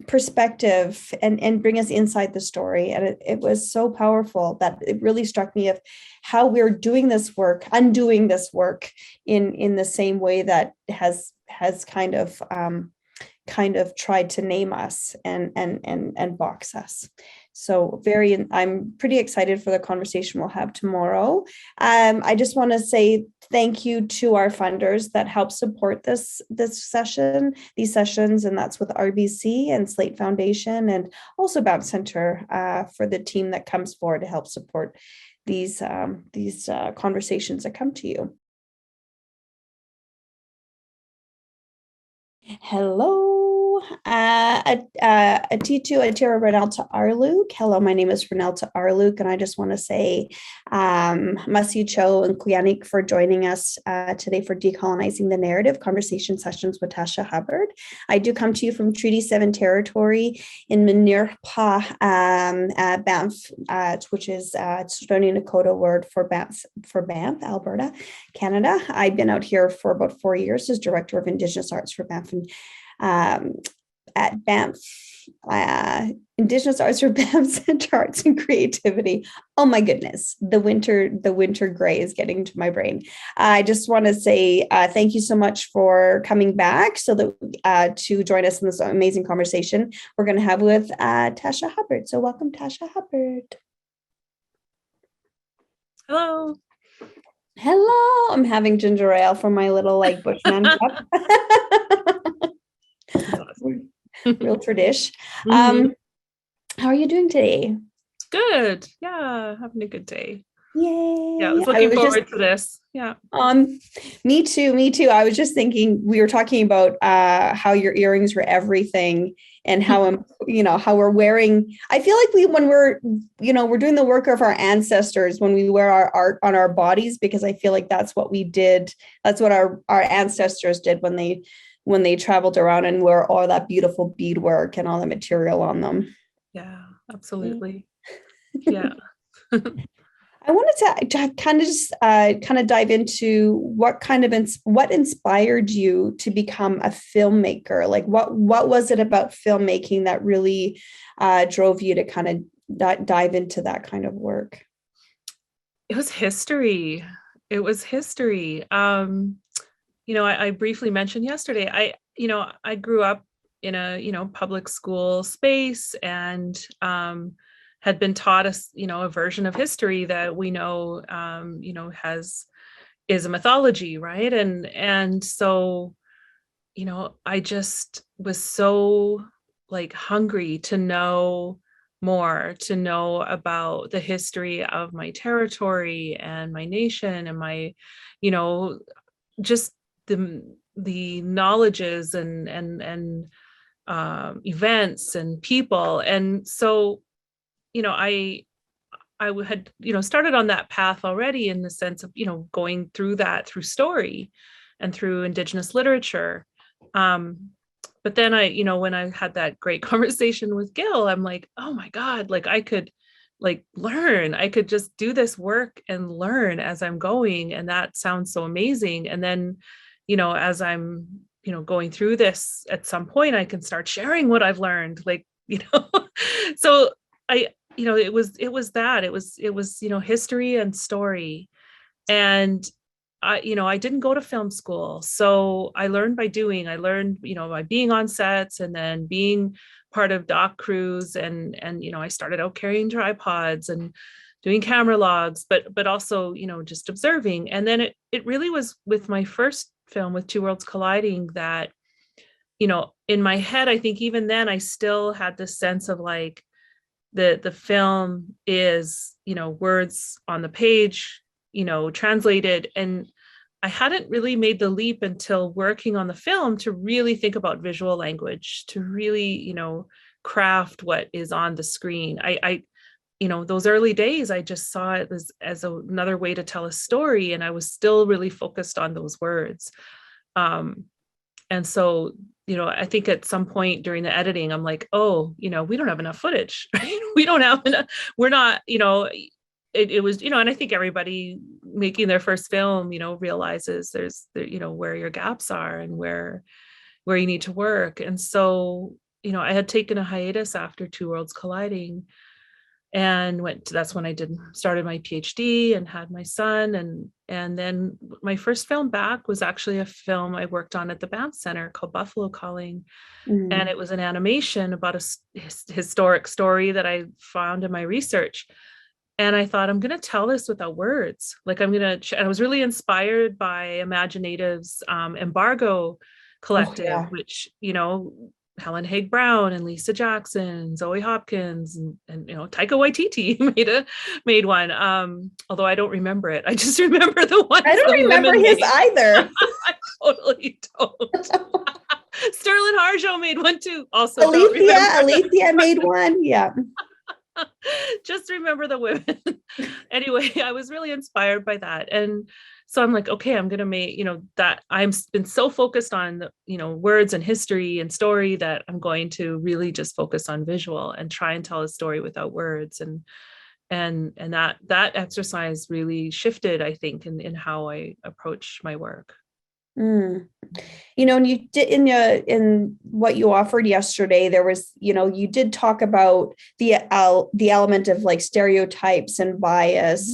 perspective and bring us inside the story. And it was so powerful that it really struck me of how we're doing this work, undoing this work in the same way that has kind of tried to name us and box us. So I'm pretty excited for the conversation we'll have tomorrow. I just want to say thank you to our funders that help support these sessions, and that's with RBC and Slate Foundation, and also Banff Centre for the team that comes forward to help support these conversations that come to you. Hello. Atitu Atira Renalta Arluk. Hello, my name is Renalta Arluk, and I just want to say Masi Cho and Kuyanik for joining us today for Decolonizing the Narrative Conversation Sessions with Tasha Hubbard. I do come to you from Treaty 7 territory in Minirpa, Banff, which is Stoney Nakoda word for Banff, Alberta, Canada. I've been out here for about 4 years as Director of Indigenous Arts for Banff at Banff, Indigenous Arts for Banff Centre Arts and Creativity. Oh my goodness, the winter gray is getting to my brain. I just want to say thank you so much for coming back so that to join us in this amazing conversation we're going to have with Tasha Hubbard. So welcome, Tasha Hubbard. Hello. Hello. I'm having ginger ale from my little Bushman cup. Real tradish. Mm-hmm. How are you doing today? Good. Yeah, having a good day. Yay. Yeah, I was looking forward to this. Yeah. Me too. I was just thinking, we were talking about how your earrings were everything, and how how we're wearing. I feel like when we're doing the work of our ancestors when we wear our art on our bodies, because I feel like that's what we did. That's what our ancestors did when they traveled around and wore all that beautiful beadwork and all the material on them. Yeah, absolutely. Yeah. I wanted to kind of dive into what inspired you to become a filmmaker. Like what was it about filmmaking that really drove you to kind of dive into that kind of work? It was history. I briefly mentioned yesterday, I grew up in a, public school space, and had been taught a version of history that we know, is a mythology, right? And so, I just was so hungry to know more, to know about the history of my territory and my nation and my, just the knowledges and events and people. And so, I had, started on that path already, in the sense of, going through story and through Indigenous literature. But then when I had that great conversation with Gil, I'm like, oh my God, I could like learn. I could just do this work and learn as I'm going. And that sounds so amazing. And then, as I'm, going through this, at some point I can start sharing what I've learned, like, so it was history and story. And I didn't go to film school. So I learned by doing. I learned, by being on sets and then being part of doc crews. And I started out carrying tripods and doing camera logs, but also, just observing. And then it really was with my first film, with Two Worlds Colliding, that, in my head, I think even then I still had this sense of like the film is, words on the page, translated. And I hadn't really made the leap until working on the film to really think about visual language, to really, craft what is on the screen. I those early days, I just saw it as another way to tell a story. And I was still really focused on those words. And so, I think at some point during the editing, I'm like, oh, we don't have enough footage. We don't have enough. We're not, it was, and I think everybody making their first film, realizes there's, where your gaps are and where you need to work. And so, I had taken a hiatus after Two Worlds Colliding, and that's when I started my PhD and had my son. And then my first film back was actually a film I worked on at the Banff Centre called Buffalo Calling. And it was an animation about a historic story that I found in my research. And I thought, I'm going to tell this without words. Like and I was really inspired by Imaginative's Embargo Collective, which, Helen Haig Brown and Lisa Jackson, Zoe Hopkins, and Taika Waititi made one. Although I don't remember it. I just remember the one. I don't remember his either. I totally don't. Sterling Harjo made one too. Also, Alethea made one. Yeah. Just remember the women. Anyway, I was really inspired by that. And so I'm like, okay, I'm going to make, that I've been so focused on, words and history and story that I'm going to really just focus on visual and try and tell a story without words. And that exercise really shifted, I think, in how I approach my work. And you did in what you offered yesterday, there was, you did talk about the element of like stereotypes and bias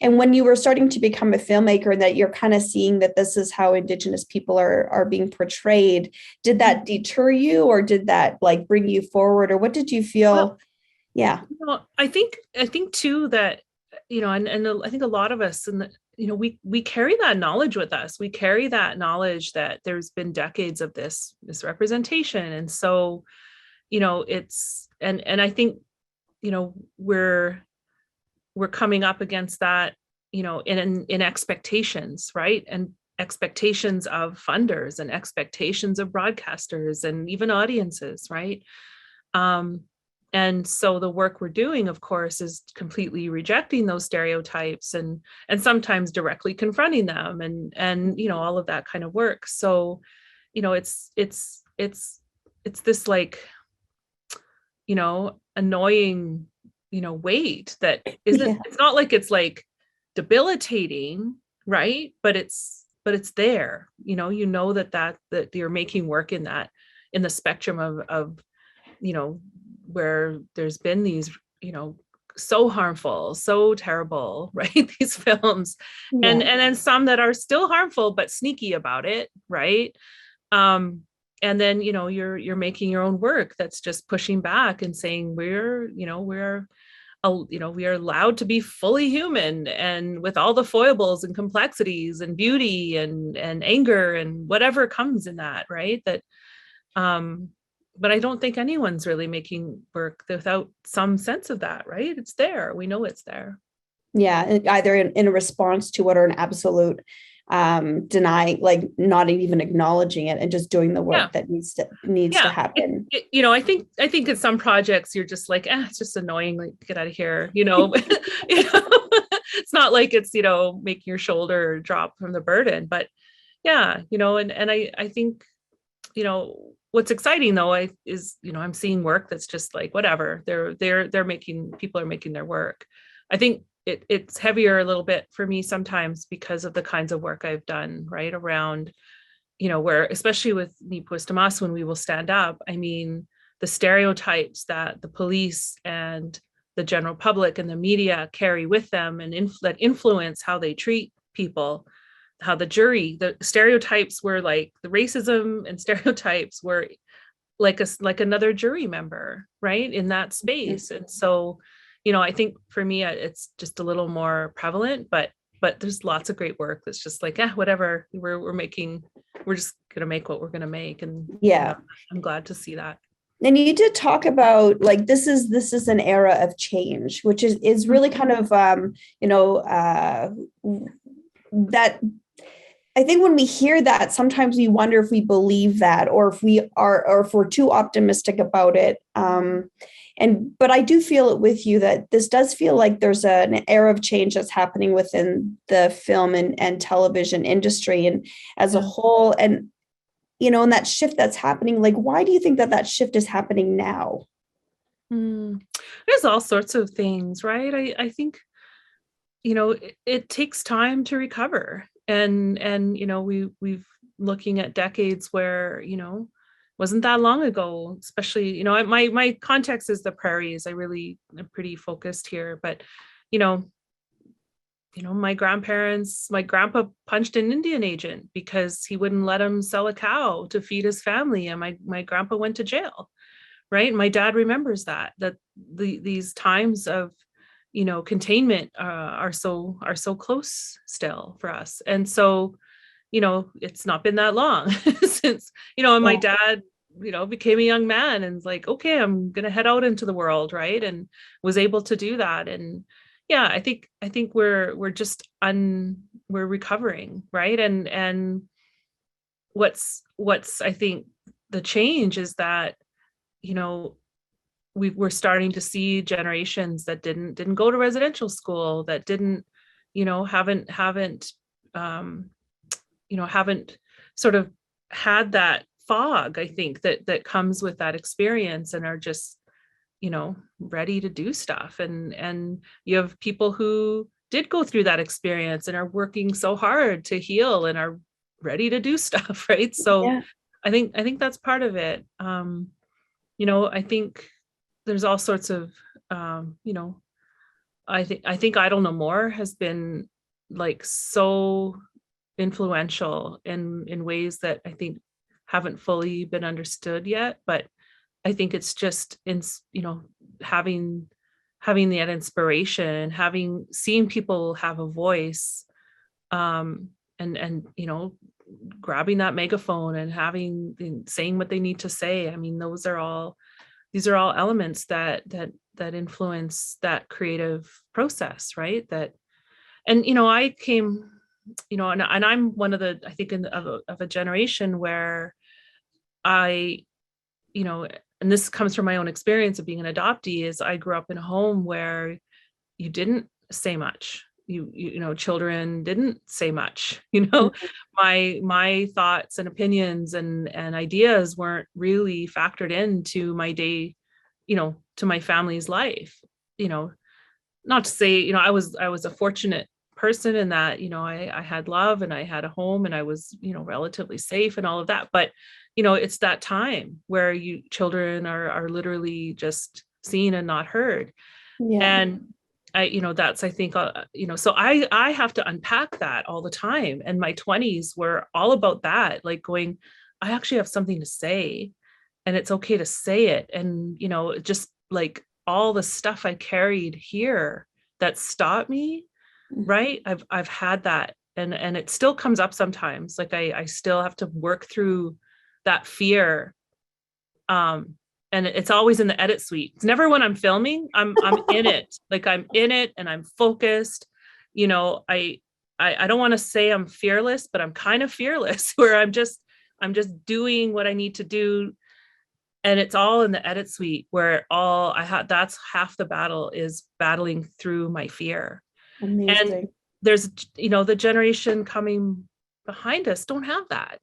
and when you were starting to become a filmmaker and that you're kind of seeing that this is how Indigenous people are being portrayed, did that deter you or did that like bring you forward, or what did you feel? Well, yeah. I think too that, and I think a lot of us we carry that knowledge with us. We carry that knowledge that there's been decades of this misrepresentation. And so, it's, and I think, we're coming up against that, in expectations, right? And expectations of funders and expectations of broadcasters and even audiences, right? And so the work we're doing, of course, is completely rejecting those stereotypes and sometimes directly confronting them and all of that kind of work. So, it's this like, annoying, weight that isn't, it's not like it's like debilitating, right? But it's there, that you're making work in the spectrum of where there's been these, so harmful, so terrible, right? These films, and then some that are still harmful, but sneaky about it, right? And then, you're making your own work that's just pushing back and saying we are allowed to be fully human and with all the foibles and complexities and beauty and anger and whatever comes in that, right? That, but I don't think anyone's really making work without some sense of that, right? It's there. We know it's there. Yeah, either in a response to it or an absolute denying, like not even acknowledging it and just doing the work that needs to happen. I think in some projects you're just like, it's just annoying, like get out of here, it's not like it's, making your shoulder drop from the burden, but and I think, what's exciting though is, I'm seeing work that's just like, whatever, people are making their work. I think it's heavier a little bit for me sometimes because of the kinds of work I've done, right, around, where, especially with Ni Puestamas, when we will stand up, I mean, the stereotypes that the police and the general public and the media carry with them and that influence how they treat people, how the stereotypes were like the racism and stereotypes were like another jury member, right, in that space. And so, I think for me, it's just a little more prevalent, but there's lots of great work that's just like, whatever, we're just gonna make what we're gonna make. And yeah, I'm glad to see that. And you did talk about like this is an era of change, which is really kind of that I think when we hear that, sometimes we wonder if we believe that, or if we're too optimistic about it. But I do feel it with you that this does feel like there's an era of change that's happening within the film and television industry and as a whole. And and that shift that's happening, like, why do you think that shift is happening now? There's all sorts of things, right? I think, it takes time to recover. And we've looking at decades where, wasn't that long ago, especially, my context is the prairies. I really am pretty focused here, but, my grandpa punched an Indian agent because he wouldn't let him sell a cow to feed his family. And my grandpa went to jail, right? My dad remembers that these times of, containment are so close still for us. And so, it's not been that long since, and my dad, became a young man and was like, okay, I'm going to head out into the world. Right. And was able to do that. And yeah, I think we're just we're recovering, right? And what's I think the change is that, we're starting to see generations that didn't go to residential school, that didn't, haven't sort of had that fog, I think, that comes with that experience, and are just ready to do stuff. And you have people who did go through that experience and are working so hard to heal and are ready to do stuff, right? So yeah. I think that's part of it. I think there's all sorts of I think I Don't Know More has been like so influential in ways that I think haven't fully been understood yet, but I think it's just in, having that inspiration, seen people have a voice, and grabbing that megaphone and saying what they need to say. I mean, these are all elements that influence that creative process, right? I came, and I'm one of the, I think, of a generation where I, and this comes from my own experience of being an adoptee, is I grew up in a home where you didn't say much. Children didn't say much. My thoughts and opinions and ideas weren't really factored into my day, to my family's life. Not to say, I was a fortunate person in that, I had love and I had a home and I was, relatively safe and all of that. But it's that time where children are literally just seen and not heard. Yeah. And that's, I think, so I have to unpack that all the time. And my 20s were all about that, like going, I actually have something to say and it's okay to say it. And, just like all the stuff I carried here that stopped me, right? I've had that. And it still comes up sometimes. Like I still have to work through that fear. And it's always in the edit suite. It's never when I'm filming. I'm in it. Like I'm in it and I'm focused. I don't want to say I'm fearless, but I'm kind of fearless, where I'm just doing what I need to do. And it's all in the edit suite, where that's half the battle, is battling through my fear. Amazing. And there's, the generation coming behind us don't have that.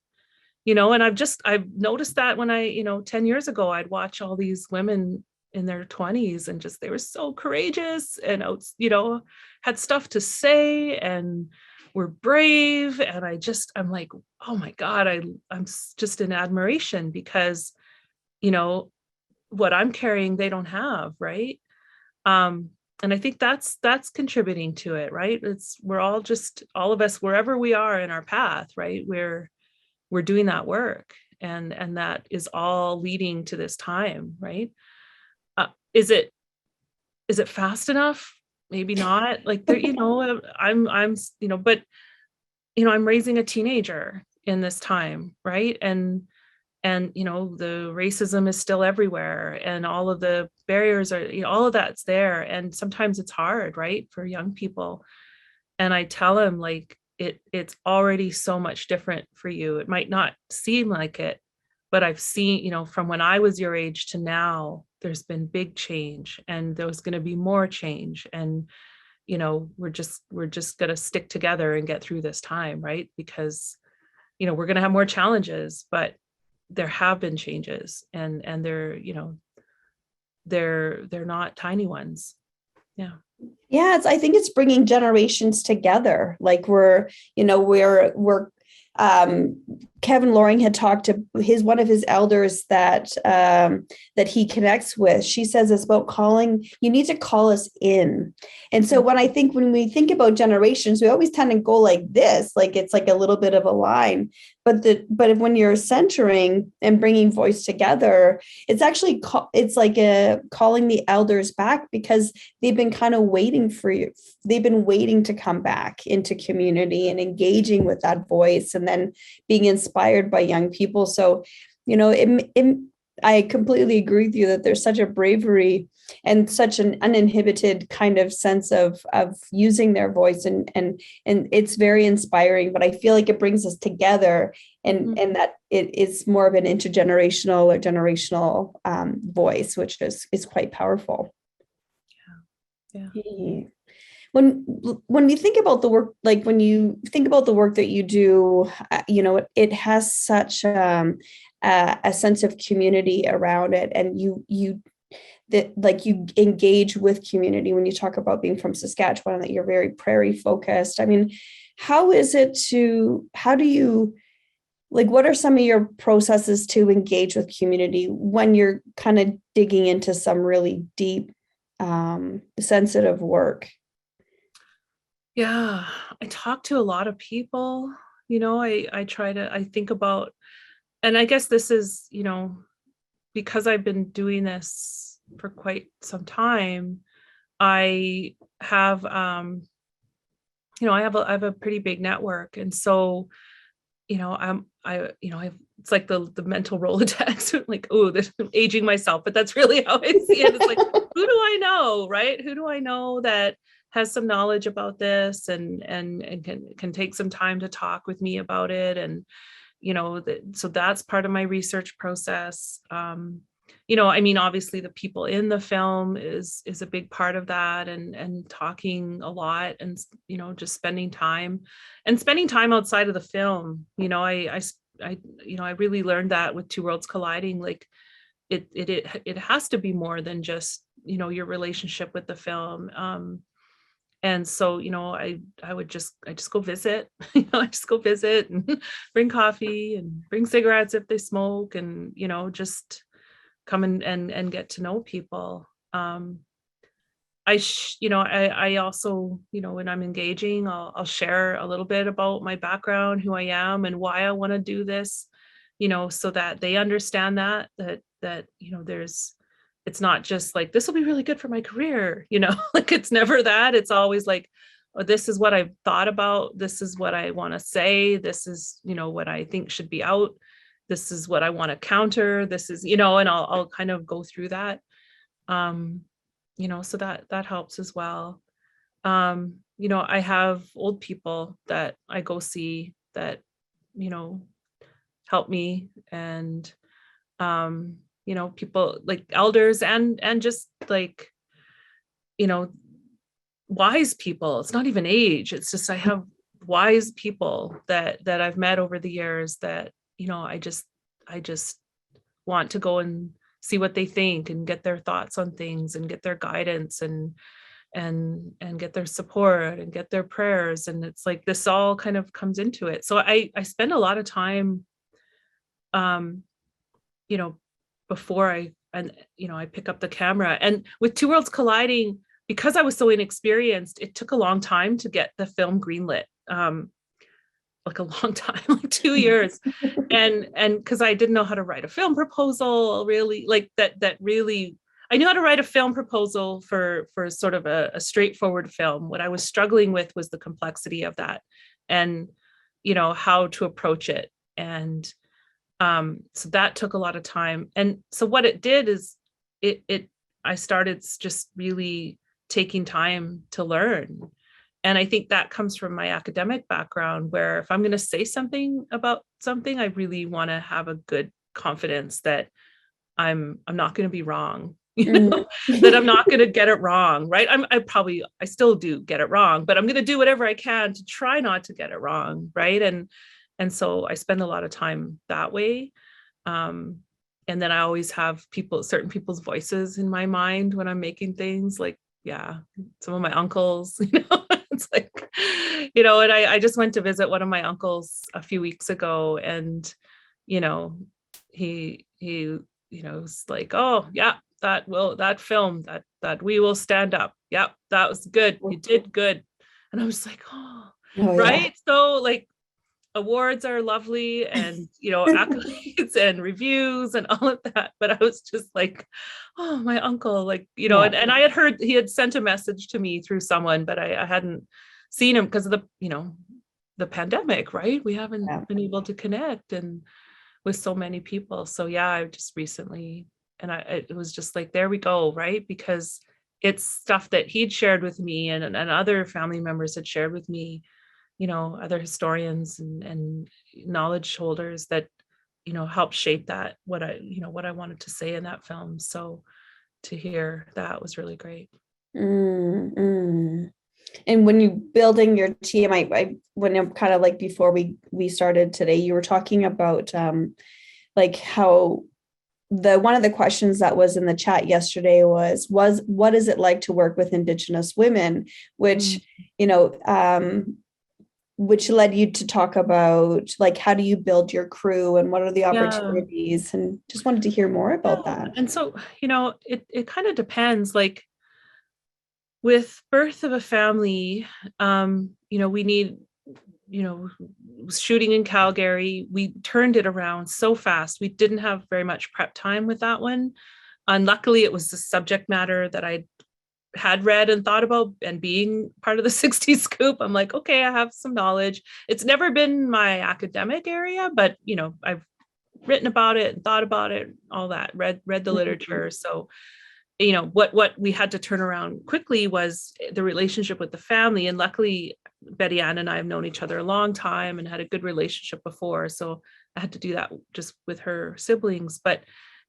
and I've noticed that when I, 10 years ago, I'd watch all these women in their 20s and just, they were so courageous and, had stuff to say and were brave. And I'm like, oh my God, I'm just in admiration because, what I'm carrying, they don't have. Right. And I think that's contributing to it, right? We're all of us, wherever we are in our path, right? We're doing that work, and that is all leading to this time, right? Is it fast enough? Maybe not. Like there, I'm but I'm raising a teenager in this time, right? And the racism is still everywhere, and all of the barriers are, all of that's there, and sometimes it's hard, right, for young people. And I tell them, like, it's already so much different for you. It might not seem like it, but I've seen, from when I was your age to now, there's been big change, and there's going to be more change. And, we're just going to stick together and get through this time, right? Because, we're going to have more challenges, but there have been changes, and they're, they're not tiny ones. Yeah. Yeah, I think it's bringing generations together. Like we're Kevin Loring had talked to one of his elders that he connects with. She says it's about you need to call us in. And so when we think about generations, we always tend to go like this, like it's like a little bit of a line. But when you're centering and bringing voice together, it's actually it's like calling the elders back, because they've been kind of waiting for you. They've been waiting to come back into community and engaging with that voice, and then being inspired by young people. So, I completely agree with you that there's such a bravery and such an uninhibited kind of sense of using their voice, and it's very inspiring. But I feel like it brings us together, and that it is more of an intergenerational or generational voice, which is quite powerful. Yeah. When we think about the work, like when you think about the work that you do, it has such a sense of community around it, and you engage with community. When you talk about being from Saskatchewan, that you're very prairie focused. I mean, what are some of your processes to engage with community when you're kind of digging into some really deep, sensitive work? Yeah, I talk to a lot of people. I think about, and I guess this is, because I've been doing this for quite some time, I have, I have a pretty big network. And so, it's like the mental Rolodex, like, oh, I'm aging myself, but that's really how I see it. It's like, who do I know, right? Who do I know that has some knowledge about this and can take some time to talk with me about it? And, so that's part of my research process. Obviously the people in the film is a big part of that, and talking a lot, and, just spending time outside of the film. I really learned that with Two Worlds Colliding. Like it has to be more than just, your relationship with the film. And so, I just go visit, I just go visit and bring coffee and bring cigarettes if they smoke, and, just come and get to know people. I also, when I'm engaging, I'll share a little bit about my background, who I am, and why I want to do this, so that they understand that it's not just like, this will be really good for my career, like it's never that. It's always like, oh, this is what I've thought about. This is what I want to say. This is, what I think should be out. This is what I want to counter. This is, and I'll kind of go through that. So that helps as well. I have old people that I go see that, help me, and, people like elders and just like, wise people. It's not even age. It's just, I have wise people that I've met over the years that, I just want to go and see what they think and get their thoughts on things and get their guidance and get their support and get their prayers. And it's like this all kind of comes into it. So I spend a lot of time, before I pick up the camera. And with Two Worlds Colliding, because I was so inexperienced, it took a long time to get the film greenlit. Like a long time, like 2 years. And because I didn't know how to write a film proposal, really, like that really, I knew how to write a film proposal for sort of a straightforward film. What I was struggling with was the complexity of that and, how to approach it. And so that took a lot of time. And so what it did is I started just really taking time to learn. And I think that comes from my academic background, where if I'm going to say something about something, I really want to have a good confidence that I'm not going to be wrong, that I'm not going to get it wrong, right? I still do get it wrong, but I'm going to do whatever I can to try not to get it wrong, right? And so I spend a lot of time that way. And then I always have certain people's voices in my mind when I'm making things, like, some of my uncles, it's like, and I just went to visit one of my uncles a few weeks ago, and, he was like, oh yeah, that film, that We Will Stand Up. Yep. That was good. You did good. And I was like, oh right. Yeah. So like, awards are lovely, and accolades and reviews and all of that, but I was just like, oh, my uncle, like, and I had heard he had sent a message to me through someone, but I hadn't seen him because of the pandemic, right? We haven't been able to connect and with so many people. So I just recently, and it was just like, there we go, right? Because it's stuff that he'd shared with me and other family members had shared with me, other historians and knowledge holders that, helped shape that, what I wanted to say in that film. So to hear that was really great. And when you building your team, when I'm kind of like, before we started today, you were talking about like how one of the questions that was in the chat yesterday was what is it like to work with Indigenous women, which, which led you to talk about like, how do you build your crew and what are the opportunities, and just wanted to hear more about that. And so, it kind of depends, like with birth of a family, we need, shooting in Calgary, we turned it around so fast. We didn't have very much prep time with that one. And luckily it was the subject matter that I had read and thought about, and being part of the 60s Scoop, I'm like, okay, I have some knowledge. It's never been my academic area, but I've written about it and thought about it, all that, read the literature. So, what we had to turn around quickly was the relationship with the family. And luckily Betty Ann and I have known each other a long time and had a good relationship before. So I had to do that just with her siblings. But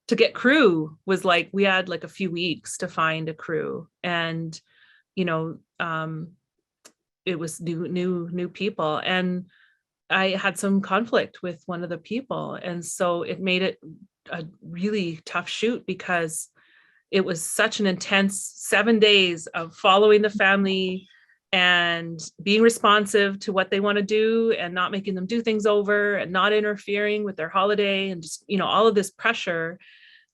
to get crew was like, we had like a few weeks to find a crew, and it was new people, and I had some conflict with one of the people, and so it made it a really tough shoot, because it was such an intense 7 days of following the family and being responsive to what they want to do and not making them do things over and not interfering with their holiday, and just, all of this pressure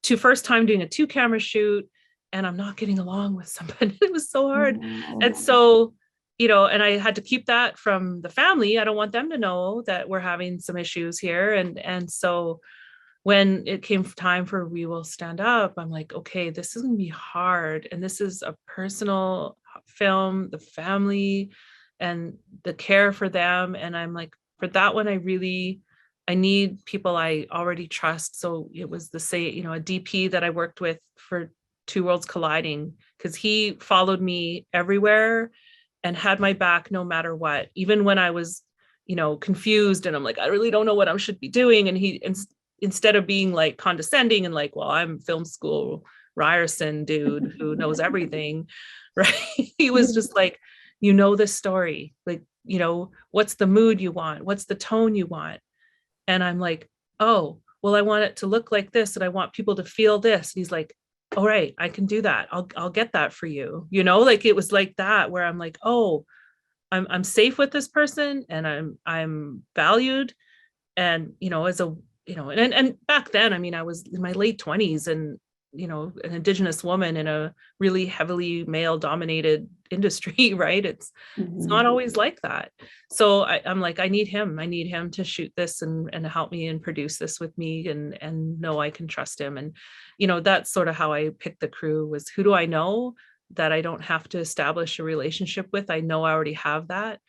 to first time doing a 2-camera shoot, and I'm not getting along with somebody. It was so hard. And so, and I had to keep that from the family. I don't want them to know that we're having some issues here. And so when it came time for We Will Stand Up, I'm like, okay, this is going to be hard. And this is a personal film, the family and the care for them. And I'm like, for that one, I need people I already trust. So it was a DP that I worked with for Two Worlds Colliding, because he followed me everywhere and had my back no matter what, even when I was, confused and I'm like, I really don't know what I should be doing. And he, instead of being like condescending and like, well, I'm film school Ryerson dude who knows everything, right? He was just like, this story, like, what's the mood you want? What's the tone you want? And I'm like, oh, well, I want it to look like this and I want people to feel this. And he's like, all right, I can do that. I'll get that for you. You know, like it was like that where I'm like, oh, I'm safe with this person and I'm valued. And, you know, as a, you know, and back then, I mean, I was in my late 20s and, you know, an Indigenous woman in a really heavily male dominated industry, right? It's not always like that. So I'm like, I need him to shoot this and help me and produce this with me and know I can trust him. And, you know, that's sort of how I picked the crew, was who do I know that I don't have to establish a relationship with? I know I already have that.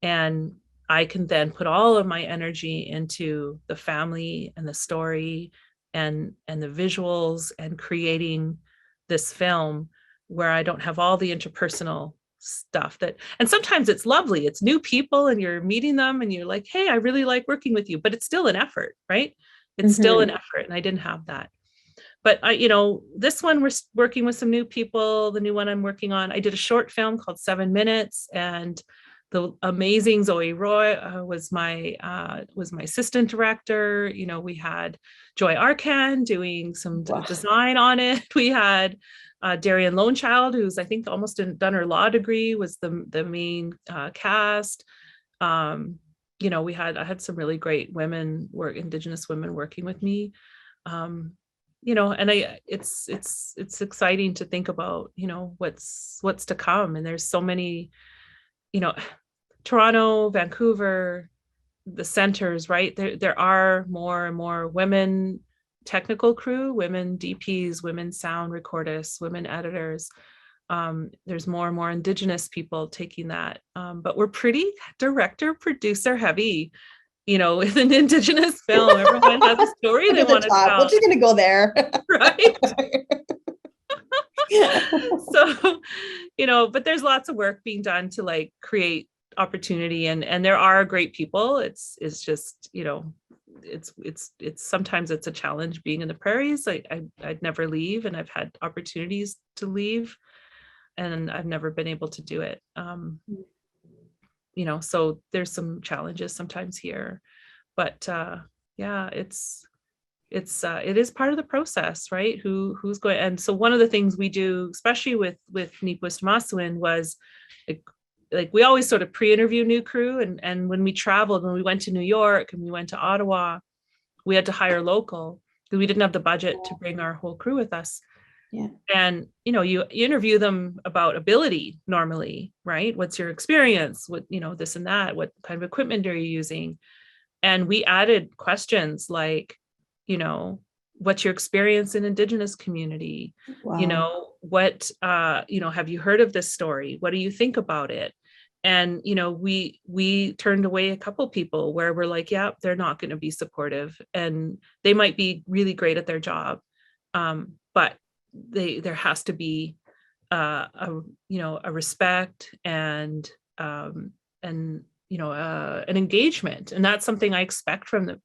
And I can then put all of my energy into the family and the story and the visuals and creating this film where I don't have all the interpersonal stuff that, and sometimes it's lovely. It's new people and you're meeting them and you're like, hey, I really like working with you, but it's still an effort, right? It's still an effort. And I didn't have that. But I, you know, this one we're working with some new people. The new one I'm working on, I did a short film called 7 Minutes, and the amazing Zoe Roy was my assistant director. You know, we had Joy Arcan doing some design on it. We had Darian Lonechild, who's I think almost done her law degree, was the main cast. You know, I had some really great Indigenous women working with me. You know, and it's exciting to think about, you know, what's to come. And there's so many, you know, Toronto, Vancouver, the centers, right? There are more and more women technical crew, women DPs, women sound recordists, women editors. There's more and more Indigenous people taking that. But we're pretty director, producer heavy, you know, with an Indigenous film. Everyone has a story they want to tell. We're just going to go there. Right? So, you know, but there's lots of work being done to like create opportunity, and there are great people. It's just, you know, it's sometimes it's a challenge being in the prairies. I'd never leave, and I've had opportunities to leave and I've never been able to do it. You know, so there's some challenges sometimes here, but yeah, it is part of the process, right? Who's going, and so one of the things we do, especially with Nipwistamassawin, was like we always sort of pre-interview new crew, and when we traveled, when we went to New York and we went to Ottawa, we had to hire local because we didn't have the budget to bring our whole crew with us. Yeah. And, you know, you interview them about ability normally, right? What's your experience? What, you know, this and that, what kind of equipment are you using? And we added questions like, you know, what's your experience in Indigenous community? Wow. You know, what, you know, have you heard of this story? What do you think about it? And, you know, we turned away a couple people where we're like, yeah, they're not going to be supportive, and they might be really great at their job. But there has to be you know, a respect and you know, an engagement. And that's something I expect from them.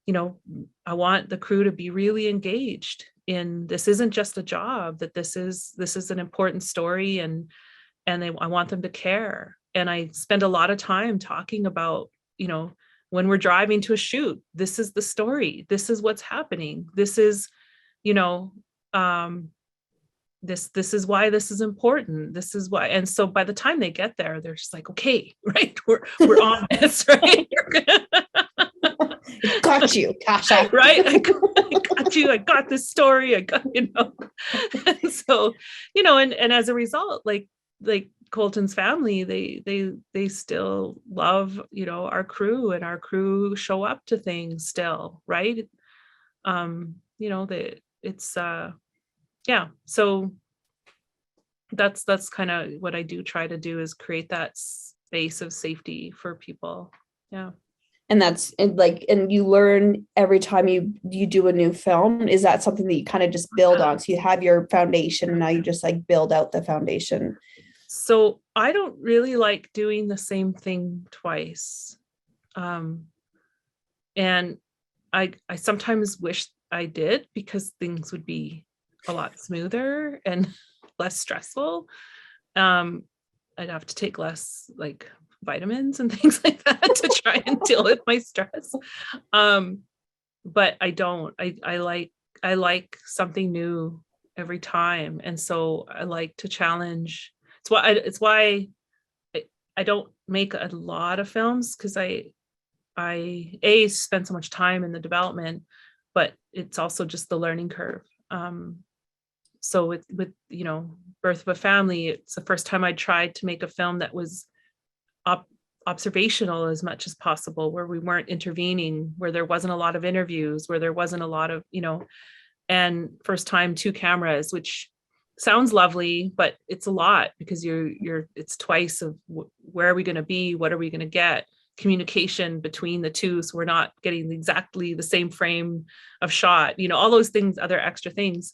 You know, I want the crew to be really engaged in, this isn't just a job, that this is an important story, and I want them to care. And I spend a lot of time talking about, you know, when we're driving to a shoot, this is the story, this is what's happening, this is, you know, this is why this is important, this is why. And so by the time they get there, they're just like, okay, right, we're on this, right? Got you, Tasha. Right? I got you. I got this story. I got, you know. And so, you know, and as a result, like Colton's family, they still love, you know, our crew, and our crew show up to things still, right? You know, it's yeah. So that's kind of what I do try to do, is create that space of safety for people. Yeah. And that's and you learn every time you do a new film. Is that something that you kind of just build on? So you have your foundation, and now you just like build out the foundation. So I don't really like doing the same thing twice. And I sometimes wish I did, because things would be a lot smoother and less stressful. I'd have to take less like vitamins and things like that to try and deal with my stress. but I don't. I like something new every time, and so I like to challenge. It's why I don't make a lot of films, because I spend so much time in the development, but it's also just the learning curve. So with Birth of a Family, it's the first time I tried to make a film that was observational as much as possible, where we weren't intervening, where there wasn't a lot of interviews, where there wasn't a lot of, and first time 2 cameras, which sounds lovely, but it's a lot, because it's twice of where are we going to be? What are we going to get? Communication between the two. So we're not getting exactly the same frame of shot, all those things, other extra things.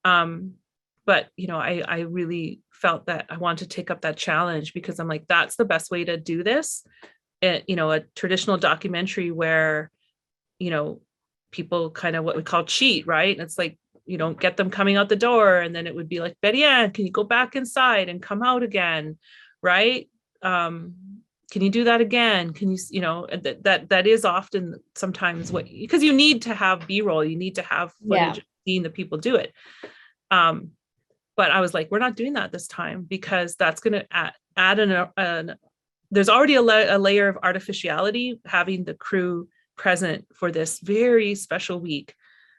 But, I really felt that I wanted to take up that challenge, because I'm like, that's the best way to do this. A traditional documentary where, people kind of what we call cheat, right? And it's like, you don't get them coming out the door, and then it would be like, Betty Ann, can you go back inside and come out again? Right? Can you do that again? Can you, that is often sometimes because you need to have B-roll, you need to have footage of seeing the people do it. But I was like, we're not doing that this time, because that's going to add there's already a layer of artificiality having the crew present for this very special week.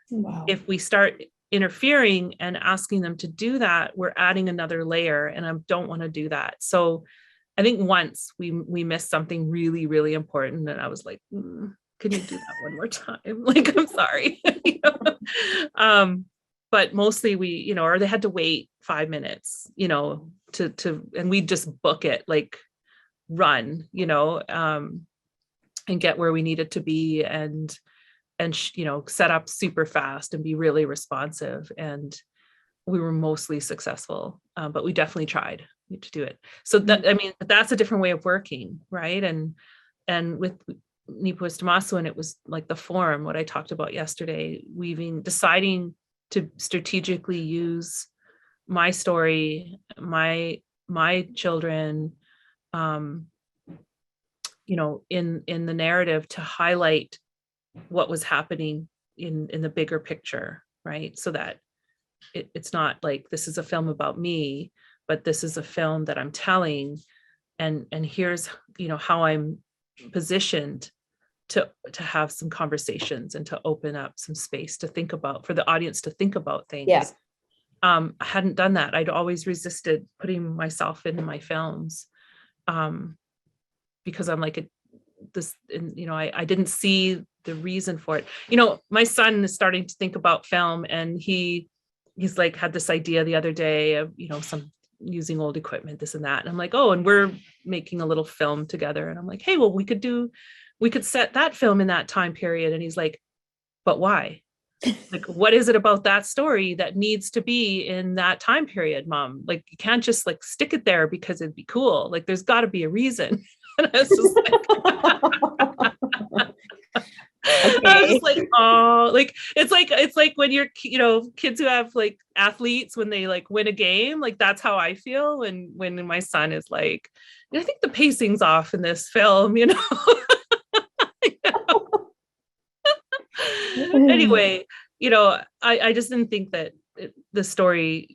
Wow. If we start interfering and asking them to do that, we're adding another layer, and I don't want to do that. So I think once we missed something really, really important, and I was like, can you do that one more time? Like, I'm sorry. But mostly we, or they had to wait 5 minutes, and we just book it, like run, and get where we needed to be, and set up super fast and be really responsive. And we were mostly successful, but we definitely tried to do it. So that, that's a different way of working, right? And with Nipu's Tomaso, and it was like the form, what I talked about yesterday, deciding to strategically use my story, my children, in the narrative, to highlight what was happening in the bigger picture, right? So that it's not like this is a film about me, but this is a film that I'm telling, and here's how I'm positioned to have some conversations and to open up some space to think about, for the audience to think about things. Yeah. I hadn't done that. I'd always resisted putting myself in my films, because I'm like I didn't see the reason for it. My son is starting to think about film, and he's like had this idea the other day of some using old equipment, this and that, and I'm like, oh, and we're making a little film together, and I'm like, hey, well, we could set that film in that time period. And he's like, but why? Like, what is it about that story that needs to be in that time period, Mom? Like, you can't just like stick it there because it'd be cool. Like, there's got to be a reason. And I was just like, Okay. I was just like, oh, like it's like when you're kids who have like athletes, when they like win a game, like that's how I feel when my son is like, I think the pacing's off in this film, Anyway, I just didn't think that the story,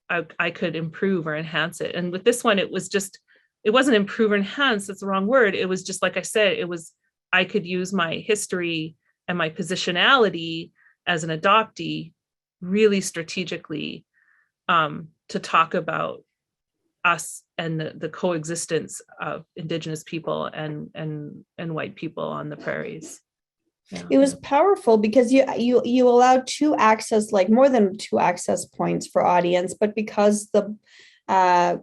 I could improve or enhance it. And with this one, it wasn't improve or enhance, that's the wrong word. It was just, like I said, I could use my history and my positionality as an adoptee really strategically, to talk about us and the coexistence of Indigenous people and white people on the prairies. Yeah. It was powerful because you allowed more than 2 access points for audience, but because the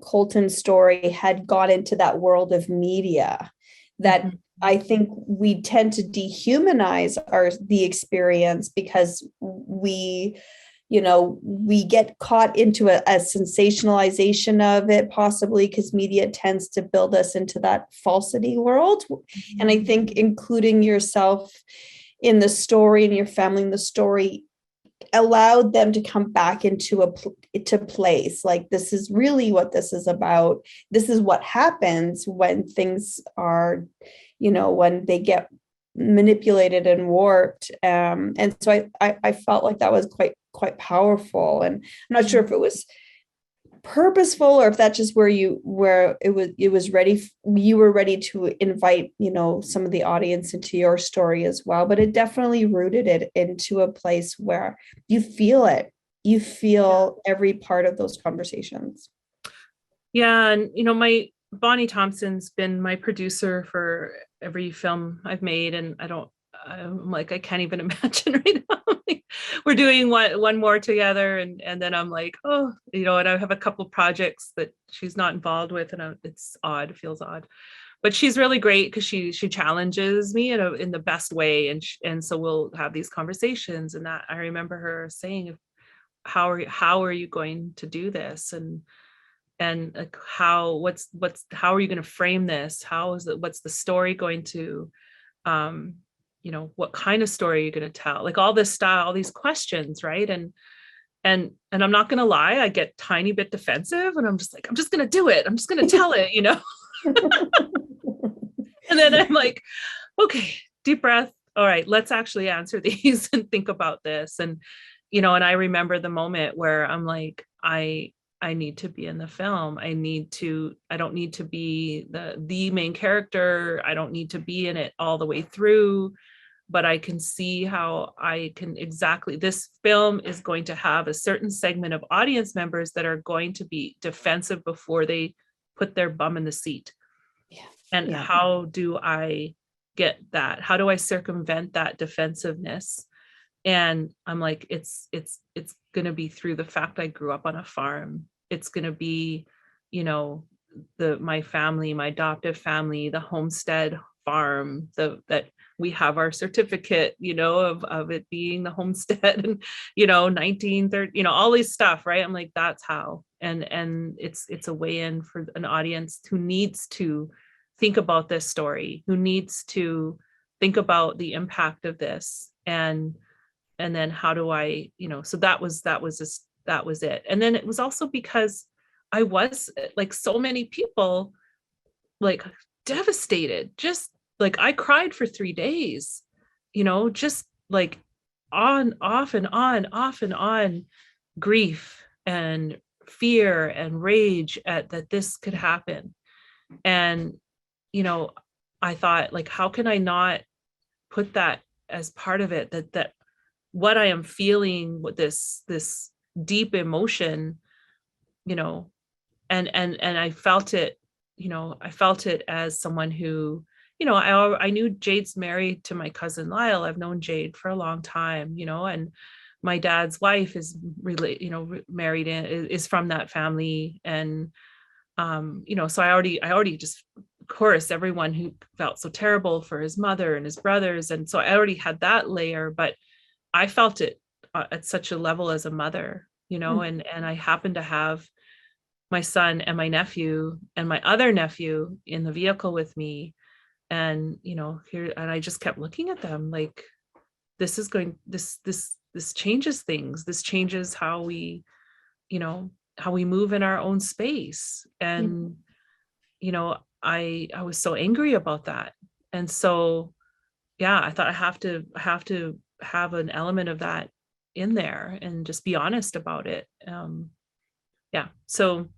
Colton story had got into that world of media, that mm-hmm. I think we tend to dehumanize the experience, because we get caught into a sensationalization of it, possibly because media tends to build us into that falsity world. Mm-hmm. And I think including yourself in the story and your family in the story allowed them to come back into place. Like, this is really what this is about. This is what happens when things are, when they get manipulated and warped. And so I felt like that was quite powerful. And I'm not sure if it was purposeful or if that's just where you were ready to invite, some of the audience into your story as well. But it definitely rooted it into a place where you feel it. You feel every part of those conversations. Yeah. And, my Bonnie Thompson's been my producer for every film I've made. And I'm like, I can't even imagine right now. We're doing one more together. And then I'm like, oh, and I have a couple projects that she's not involved with. And it's odd, it feels odd. But she's really great because she challenges me in the best way. And so we'll have these conversations. And that I remember her saying, how are you going to do this? And like how are you going to frame this? What's the story going to, what kind of story are you going to tell? Like all this style, all these questions, right? And I'm not going to lie, I get tiny bit defensive, and I'm just like, I'm just going to do it. I'm just going to tell it, And then I'm like, okay, deep breath. All right, let's actually answer these and think about this. And, and I remember the moment where I'm like, I need to be in the film. I don't need to be the main character. I don't need to be in it all the way through, but I can see how this film is going to have a certain segment of audience members that are going to be defensive before they put their bum in the seat. Yeah. And how do I get that? How do I circumvent that defensiveness? And I'm like, it's going to be through the fact I grew up on a farm. It's going to be, my family, my adoptive family, the homestead farm, that we have our certificate, of it being the homestead and, 1930, all these stuff, right? I'm like, that's how, and it's a way in for an audience who needs to think about this story, who needs to think about the impact of this. And then how do I, so that was it. And then it was also because I was like, so many people like devastated, just like I cried for 3 days, just like off and on grief and fear and rage at that this could happen. And, I thought, like, how can I not put that as part of it, that what I am feeling with this deep emotion, and I felt it, I felt it as someone who, I knew Jade's married to my cousin Lyle. I've known Jade for a long time, and my dad's wife is really, married is from that family. And, so I already just, of course, everyone who felt so terrible for his mother and his brothers. And so I already had that layer, but I felt it at such a level as a mother, and I happened to have my son and my nephew and my other nephew in the vehicle with me. And, here, and I just kept looking at them like, this changes things. This changes how we, how we move in our own space. And, I was so angry about that. And so, yeah, I thought I have to have an element of that in there and just be honest about it. So,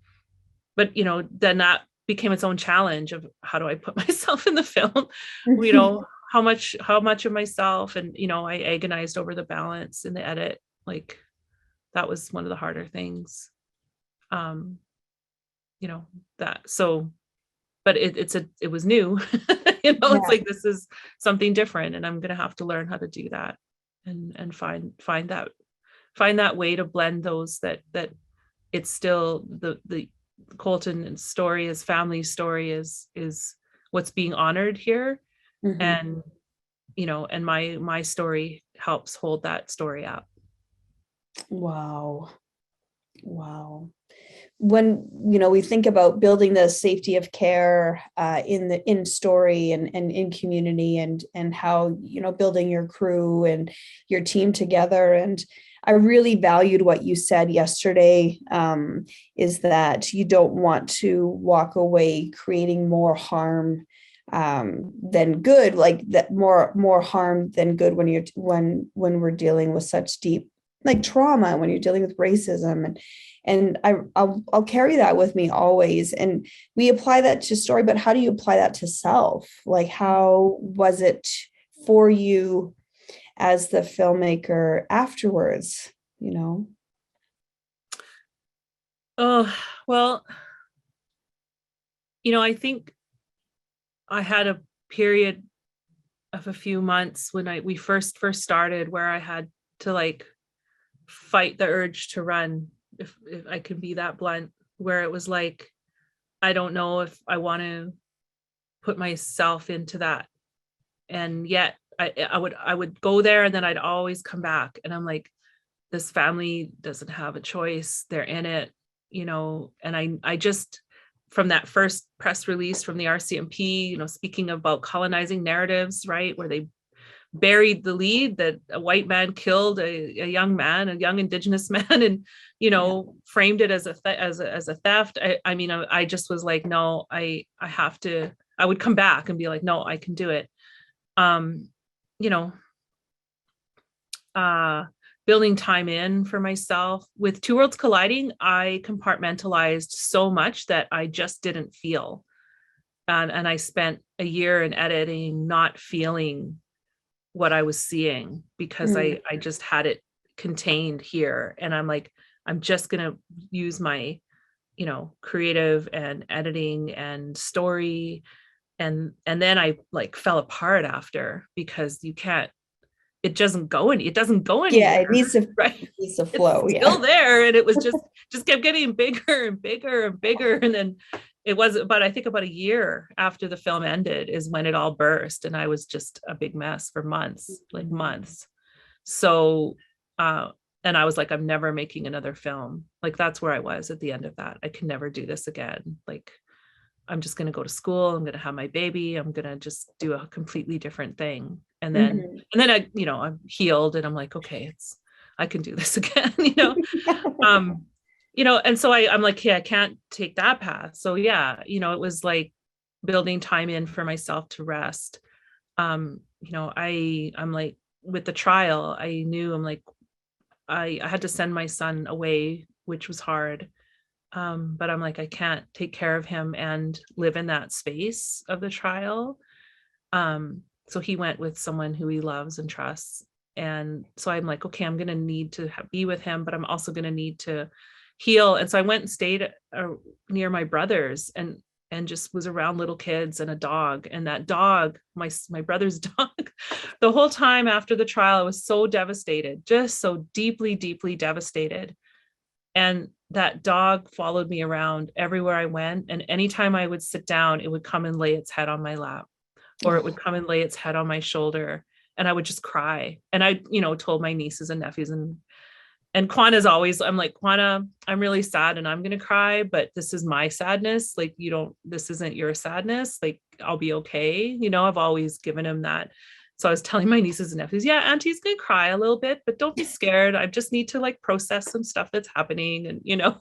but then that became its own challenge of how do I put myself in the film, how much of myself, and I agonized over the balance in the edit. Like that was one of the harder things. But it was new. It's like, this is something different, and I'm gonna have to learn how to do that and find that way to blend those, that it's still the Colton story, his family story is what's being honored here. And and my story helps hold that story up. Wow. When we think about building the safety of care in story and in community, and how building your crew and your team together, and I really valued what you said yesterday, is that you don't want to walk away creating more harm than good, like that more harm than good when we're dealing with such deep like trauma, when you're dealing with racism, and I'll carry that with me always. And we apply that to story, but how do you apply that to self? Like, how was it for you as the filmmaker afterwards, you know? Oh, well, you know, I think I had a period of a few months when we first started where I had to like fight the urge to run, if I can be that blunt, where it was like, I don't know if I want to put myself into that. And yet I would go there, and then I'd always come back, and I'm like, this family doesn't have a choice, they're in it, you know. And I just, from that first press release from the RCMP, you know, speaking about colonizing narratives, right, where they buried the lead that a white man killed a young man, a young Indigenous man, and, you know, framed it as a theft. I mean, I just was like, no, I have to. I would come back and be like, no, I can do it. You know, building time in for myself. With Two Worlds Colliding, I compartmentalized so much that I just didn't feel. And I spent a year in editing not feeling what I was seeing, because I just had it contained here. And I'm like, I'm just going to use my, you know, creative and editing and story. And then I like fell apart after, because you can't, it doesn't go anywhere. Yeah, it needs to, right? It needs to flow. It's still there. And it was just kept getting bigger and bigger and bigger. And then it was about, I think about a year after the film ended is when it all burst. And I was just a big mess for months, like months. So, and I was like, I'm never making another film. Like, that's where I was at the end of that. I can never do this again. Like, I'm just going to go to school. I'm going to have my baby. I'm going to just do a completely different thing. And then, I, you know, I'm healed, and I'm like, okay, I can do this again, you know? You know, and so I'm like, yeah, I can't take that path. So yeah, you know, it was like building time in for myself to rest. You know, I'm like, with the trial, I knew, I'm like, I had to send my son away, which was hard. But I'm like, I can't take care of him and live in that space of the trial. So he went with someone who he loves and trusts. And so I'm like, okay, I'm going to need to be with him, but I'm also going to need to heal. And so I went and stayed near my brother's, and just was around little kids and a dog. And that dog, my brother's dog, the whole time after the trial, I was so devastated, just so deeply, deeply devastated. And that dog followed me around everywhere I went. And anytime I would sit down, it would come and lay its head on my lap, or it would come and lay its head on my shoulder. And I would just cry. And I, you know, told my nieces and nephews, and Quana's always, I'm like, Quana, I'm really sad and I'm going to cry, but this is my sadness. Like, this isn't your sadness. Like, I'll be okay. You know, I've always given him that. So I was telling my nieces and nephews, yeah, Auntie's going to cry a little bit, but don't be scared. I just need to like process some stuff that's happening. And, you know,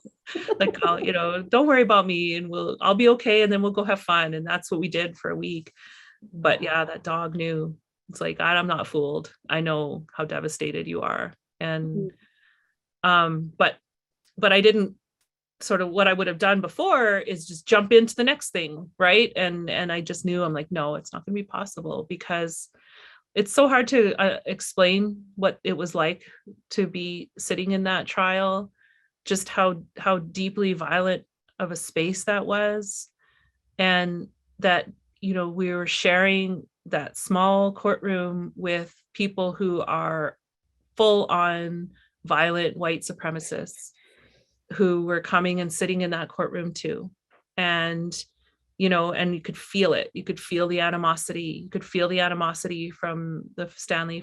like, you know, don't worry about me, and I'll be okay. And then we'll go have fun. And that's what we did for a week. But yeah, that dog knew. It's like, I'm not fooled. I know how devastated you are. And, but I didn't, sort of what I would have done before is just jump into the next thing. Right. And I just knew, I'm like, no, it's not going to be possible, because it's so hard to explain what it was like to be sitting in that trial, just how deeply violent of a space that was. And that, you know, we were sharing that small courtroom with people who are full on violent white supremacists who were coming and sitting in that courtroom too. And, you know, and you could feel it. You could feel the animosity. You could feel the animosity from the Stanley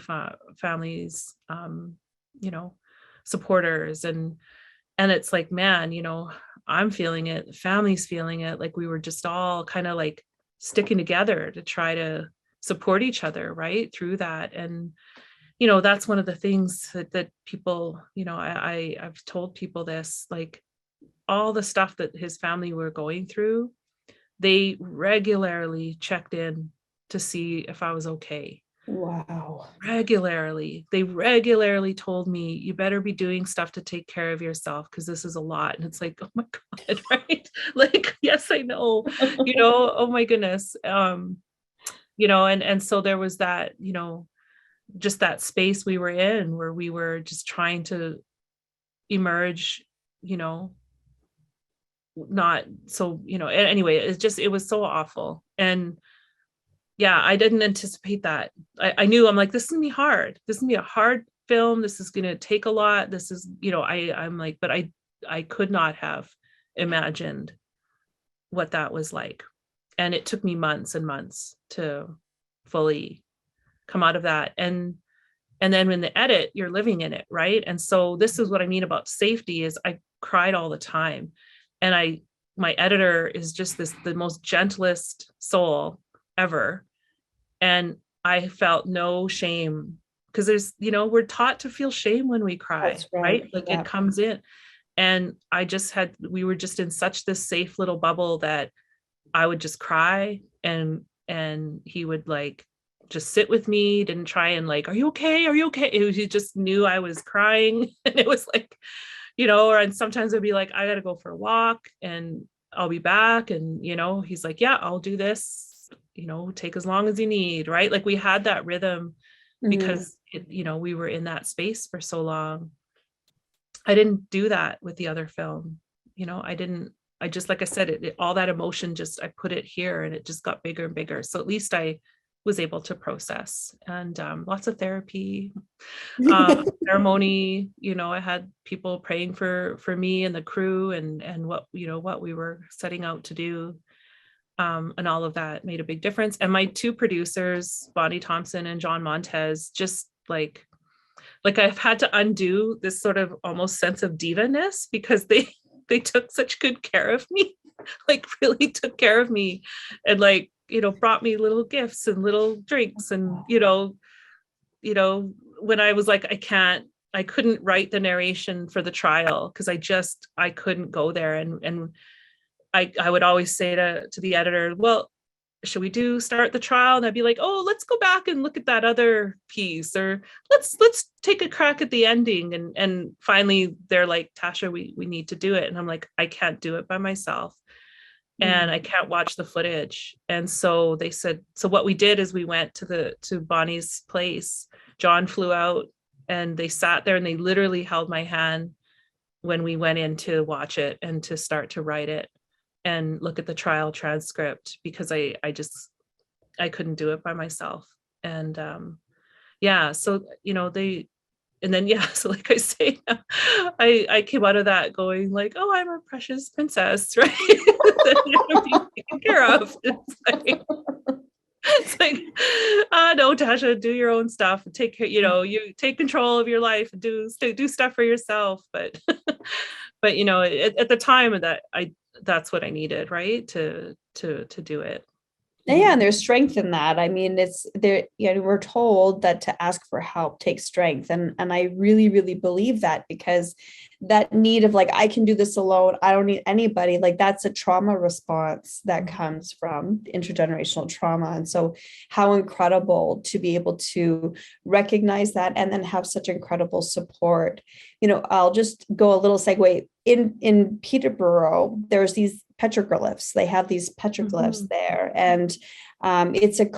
family's, you know, supporters. And it's like, man, you know, I'm feeling it. The family's feeling it. Like, we were just all kind of like sticking together to try to support each other right through that. And, you know, that's one of the things that people, you know, I've told people this, like, all the stuff that his family were going through, they regularly checked in to see if I was okay. Wow. Regularly. They regularly told me, you better be doing stuff to take care of yourself because this is a lot. And it's like, oh my God, right? Like, yes, I know, oh my goodness. And so there was that, just that space we were in where we were just trying to emerge, not so, anyway, it was so awful. And yeah, I didn't anticipate that. I knew, I'm like, this is gonna be hard. This is gonna be a hard film. This is gonna take a lot. This is, I'm like, but I could not have imagined what that was like. And it took me months and months to fully come out of that. And then in the edit, you're living in it, right? And so this is what I mean about safety is I cried all the time. And my editor is just the most gentlest soul ever. And I felt no shame because there's, we're taught to feel shame when we cry. That's right. Like Yeah. It comes in. And we were just in such this safe little bubble that I would just cry and he would like just sit with me, didn't try and like, are you okay? Are you okay? He just knew I was crying. And it was like, and sometimes I'd be like, I gotta go for a walk and I'll be back. And, he's like, yeah, I'll do this, take as long as you need. Right. Like we had that rhythm because, we were in that space for so long. I didn't do that with the other film. I just, like I said, all that emotion, I put it here and it just got bigger and bigger. So at least I was able to process and lots of therapy, ceremony, I had people praying for me and the crew and what we were setting out to do. And all of that made a big difference. And my two producers, Bonnie Thompson and John Montez, just like I've had to undo this sort of almost sense of diva-ness because they took such good care of me, like really took care of me and like, brought me little gifts and little drinks. And, when I was like, I couldn't write the narration for the trial because I couldn't go there. And I would always say to the editor, well, should we start the trial? And I'd be like, oh, let's go back and look at that other piece, or let's take a crack at the ending. And finally they're like, Tasha, we need to do it. And I'm like, I can't do it by myself. And I can't watch the footage. And so they said, so what we did is we went to Bonnie's place. John flew out and they sat there and they literally held my hand when we went in to watch it and to start to write it and look at the trial transcript because I couldn't do it by myself. And so so like I say, I came out of that going like, oh, I'm a precious princess, right? That you're being taken care of. It's like, no, Tasha, do your own stuff and take care, you take control of your life and do stuff for yourself. But but at the time that's what I needed, right? To do it. Yeah, and there's strength in that. I mean, it's there, we're told that to ask for help takes strength. And I really, really believe that because that need of like, I can do this alone, I don't need anybody, like that's a trauma response that comes from intergenerational trauma. And so how incredible to be able to recognize that and then have such incredible support. I'll just go a little segue. In Peterborough, there's these petroglyphs. They have these petroglyphs there, and it's a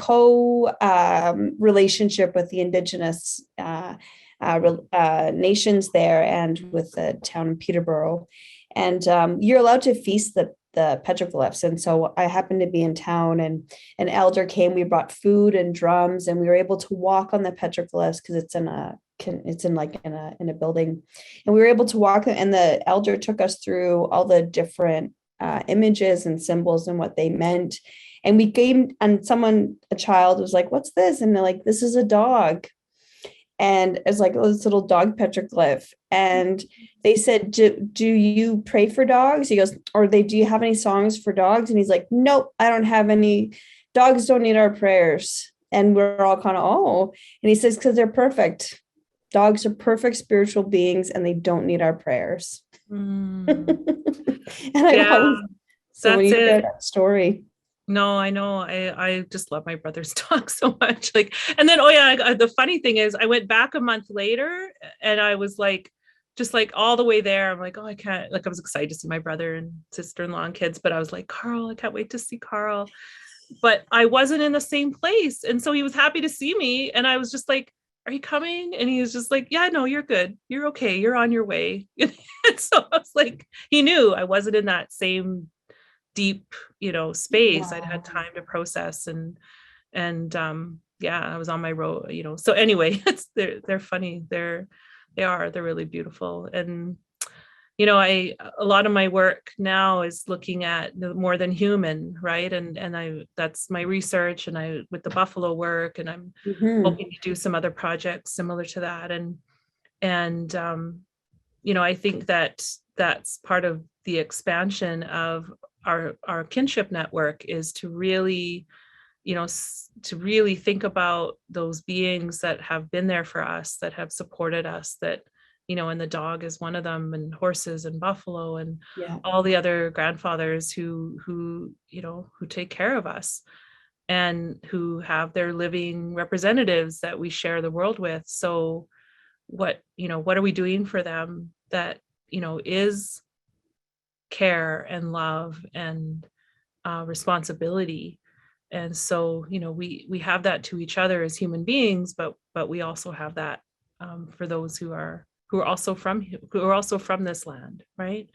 relationship with the Indigenous nations there, and with the town of Peterborough. And you're allowed to feast the petroglyphs. And so I happened to be in town, and an elder came. We brought food and drums, and we were able to walk on the petroglyphs because it's in a building, and we were able to walk, and the elder took us through all the different images and symbols and what they meant. And we gave, and a child was like, what's this? And they're like, this is a dog. And it's like, oh, this little dog petroglyph. And they said, do you pray for dogs? He goes, do you have any songs for dogs? And he's like, nope, I don't have any. Dogs don't need our prayers. And we're all kind of, oh. And he says, because they're perfect. Dogs are perfect spiritual beings and they don't need our prayers. And I've always So when That's you share it. that story. No, I know. I just love my brother's dog so much. Like, and then, oh yeah, the funny thing is I went back a month later and I was like, just like all the way there. I'm like, oh, I can't, like, I was excited to see my brother and sister-in-law and kids, but I was like, Carl, I can't wait to see Carl. But I wasn't in the same place. And so he was happy to see me. And I was just like, are you coming? And he was just like, yeah, no, you're good. You're okay. You're on your way. And so I was like, he knew I wasn't in that same deep, space. I'd had time to process and yeah, I was on my road, so anyway, they're funny. They're really beautiful. And a lot of my work now is looking at the more than human, right? And that's my research, and I with the buffalo work, and I'm hoping to do some other projects similar to that. And I think that that's part of the expansion of our kinship network, is to really think about those beings that have been there for us, that have supported us, that and the dog is one of them, and horses and buffalo and all the other grandfathers who take care of us and who have their living representatives that we share the world with. So what are we doing for them that is care and love and responsibility? And so we have that to each other as human beings, but we also have that for those who are also from this land, right?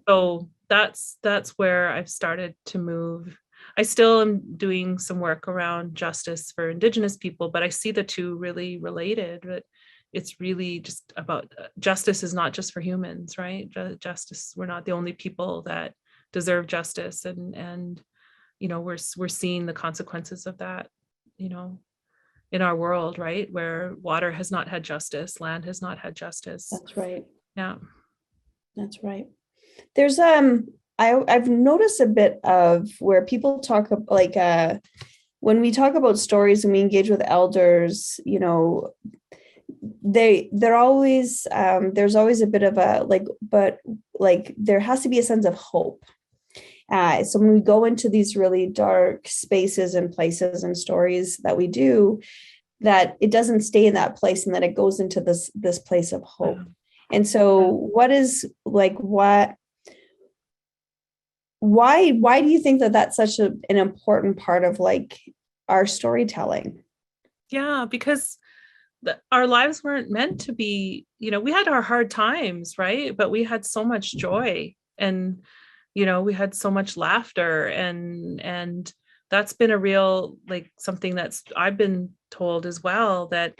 So that's where I've started to move. I still am doing some work around justice for Indigenous people, but I see the two really related. But it's really just about justice is not just for humans, right? Justice, we're not the only people that deserve justice, and we're seeing the consequences of that, in our world, right? Where water has not had justice, land has not had justice. That's right. Yeah. That's right. There's I've noticed a bit of where people talk like when we talk about stories and we engage with elders, they're always there's always a bit of a but there has to be a sense of hope. So when we go into these really dark spaces and places and stories that we do, that it doesn't stay in that place, and that it goes into this place of hope. And so why do you think that that's such an important part of our storytelling? Yeah, because our lives weren't meant to be, we had our hard times, right? But we had so much joy, and we had so much laughter, and that's been a real, something that's I've been told as well, that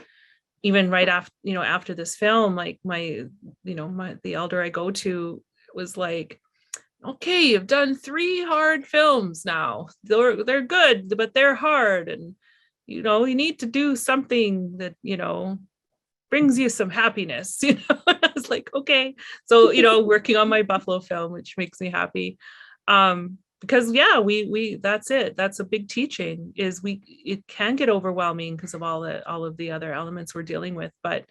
even right after this film, the elder I go to was like, okay, you've done 3 hard films now. They're good, but they're hard, and you need to do something that brings you some happiness. I was like, okay. So working on my buffalo film, which makes me happy, because we that's it. That's a big teaching, is it can get overwhelming because of all of the other elements we're dealing with, but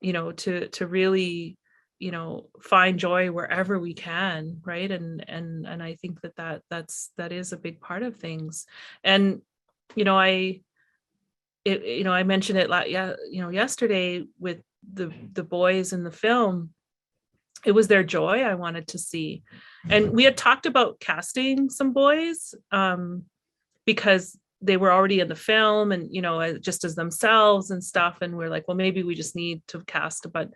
to really find joy wherever we can, right? And I think that is a big part of things. And I mentioned it yesterday with the boys in the film. It was their joy I wanted to see. And we had talked about casting some boys because they were already in the film, and just as themselves and stuff, and we're like, well, maybe we just need to cast a bunch.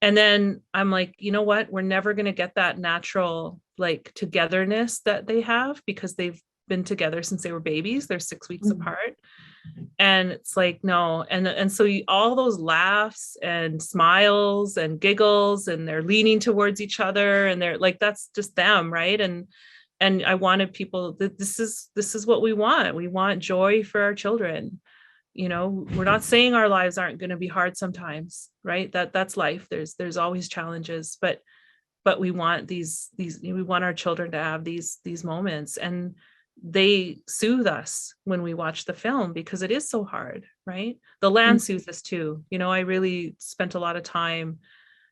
And then I'm like, you know what, we're never going to get that natural togetherness that they have, because they've been together since they were babies. They're 6 weeks apart. And it's like, no. And so all those laughs and smiles and giggles, and they're leaning towards each other, and they're like, that's just them, right? And I wanted people that this is what we want. We want joy for our children. We're not saying our lives aren't going to be hard sometimes, right? That's life. There's always challenges, but we want we want our children to have these moments, and they soothe us when we watch the film, because it is so hard, right? The land soothes us too. I really spent a lot of time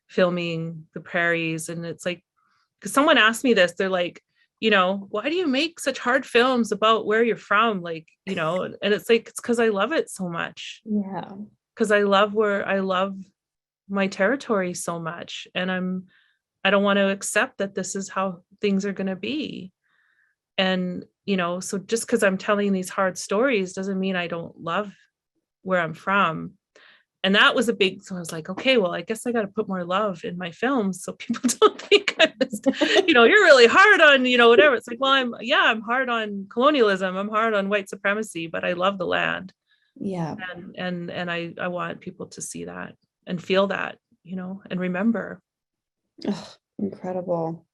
filming the prairies, and it's like, because someone asked me this, they're like, you know, why do you make such hard films about where you're from? Like, you know, and it's like, it's because I love it so much. Yeah. Because I love my territory so much. And I don't want to accept that this is how things are going to be. And, you know, so just because I'm telling these hard stories doesn't mean I don't love where I'm from. And that was so I was like, okay, well, I guess I got to put more love in my films so people don't think I'm just, you know, you're really hard on, you know, whatever. It's like, well, I'm hard on colonialism. I'm hard on white supremacy, but I love the land. Yeah. And I want people to see that and feel that, you know, and remember. Oh, incredible.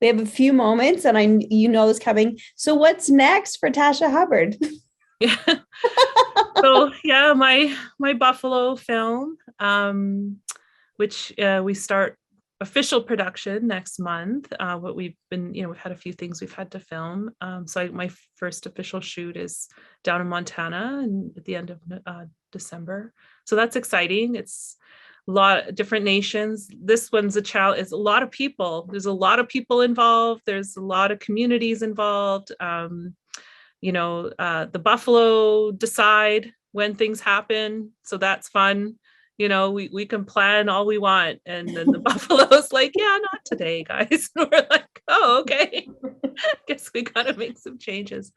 We have a few moments and you know is coming. So what's next for Tasha Hubbard? Yeah. So yeah, my Buffalo film, which we start official production next month. What we've been, you know, we've had a few things we've had to film. So my first official shoot is down in Montana and at the end of December. So that's exciting. It's a lot of different nations. This one's a lot of people. There's a lot of people involved. There's a lot of communities involved. You know, the Buffalo decide when things happen. So that's fun. You know, we can plan all we want. And then the Buffalo's like, yeah, not today, guys. And we're like, oh, okay. Guess we got to make some changes.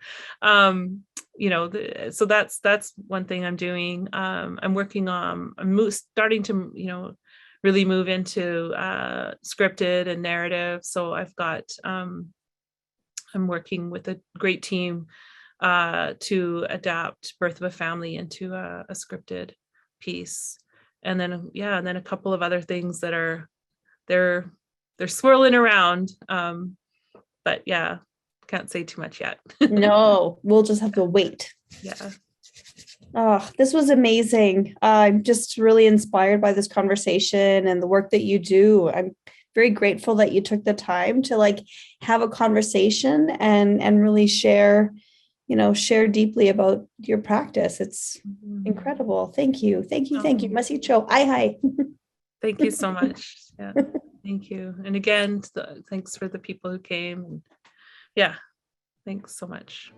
You know, so that's one thing I'm doing. I'm working on, starting to, you know, really move into scripted and narrative. So I've got, I'm working with a great team to adapt Birth of a Family into a scripted piece. And then, yeah, and then a couple of other things that are, they're swirling around. But yeah, can't say too much yet. No, we'll just have to wait. Yeah. Oh, this was amazing. I'm just really inspired by this conversation and the work that you do. I'm very grateful that you took the time to like have a conversation and really share deeply about your practice. It's incredible. Thank you. Thank you. Thank you. Masicho. Hi. Thank you so much. Yeah. Thank you. And again, thanks for the people who came. And yeah, thanks so much.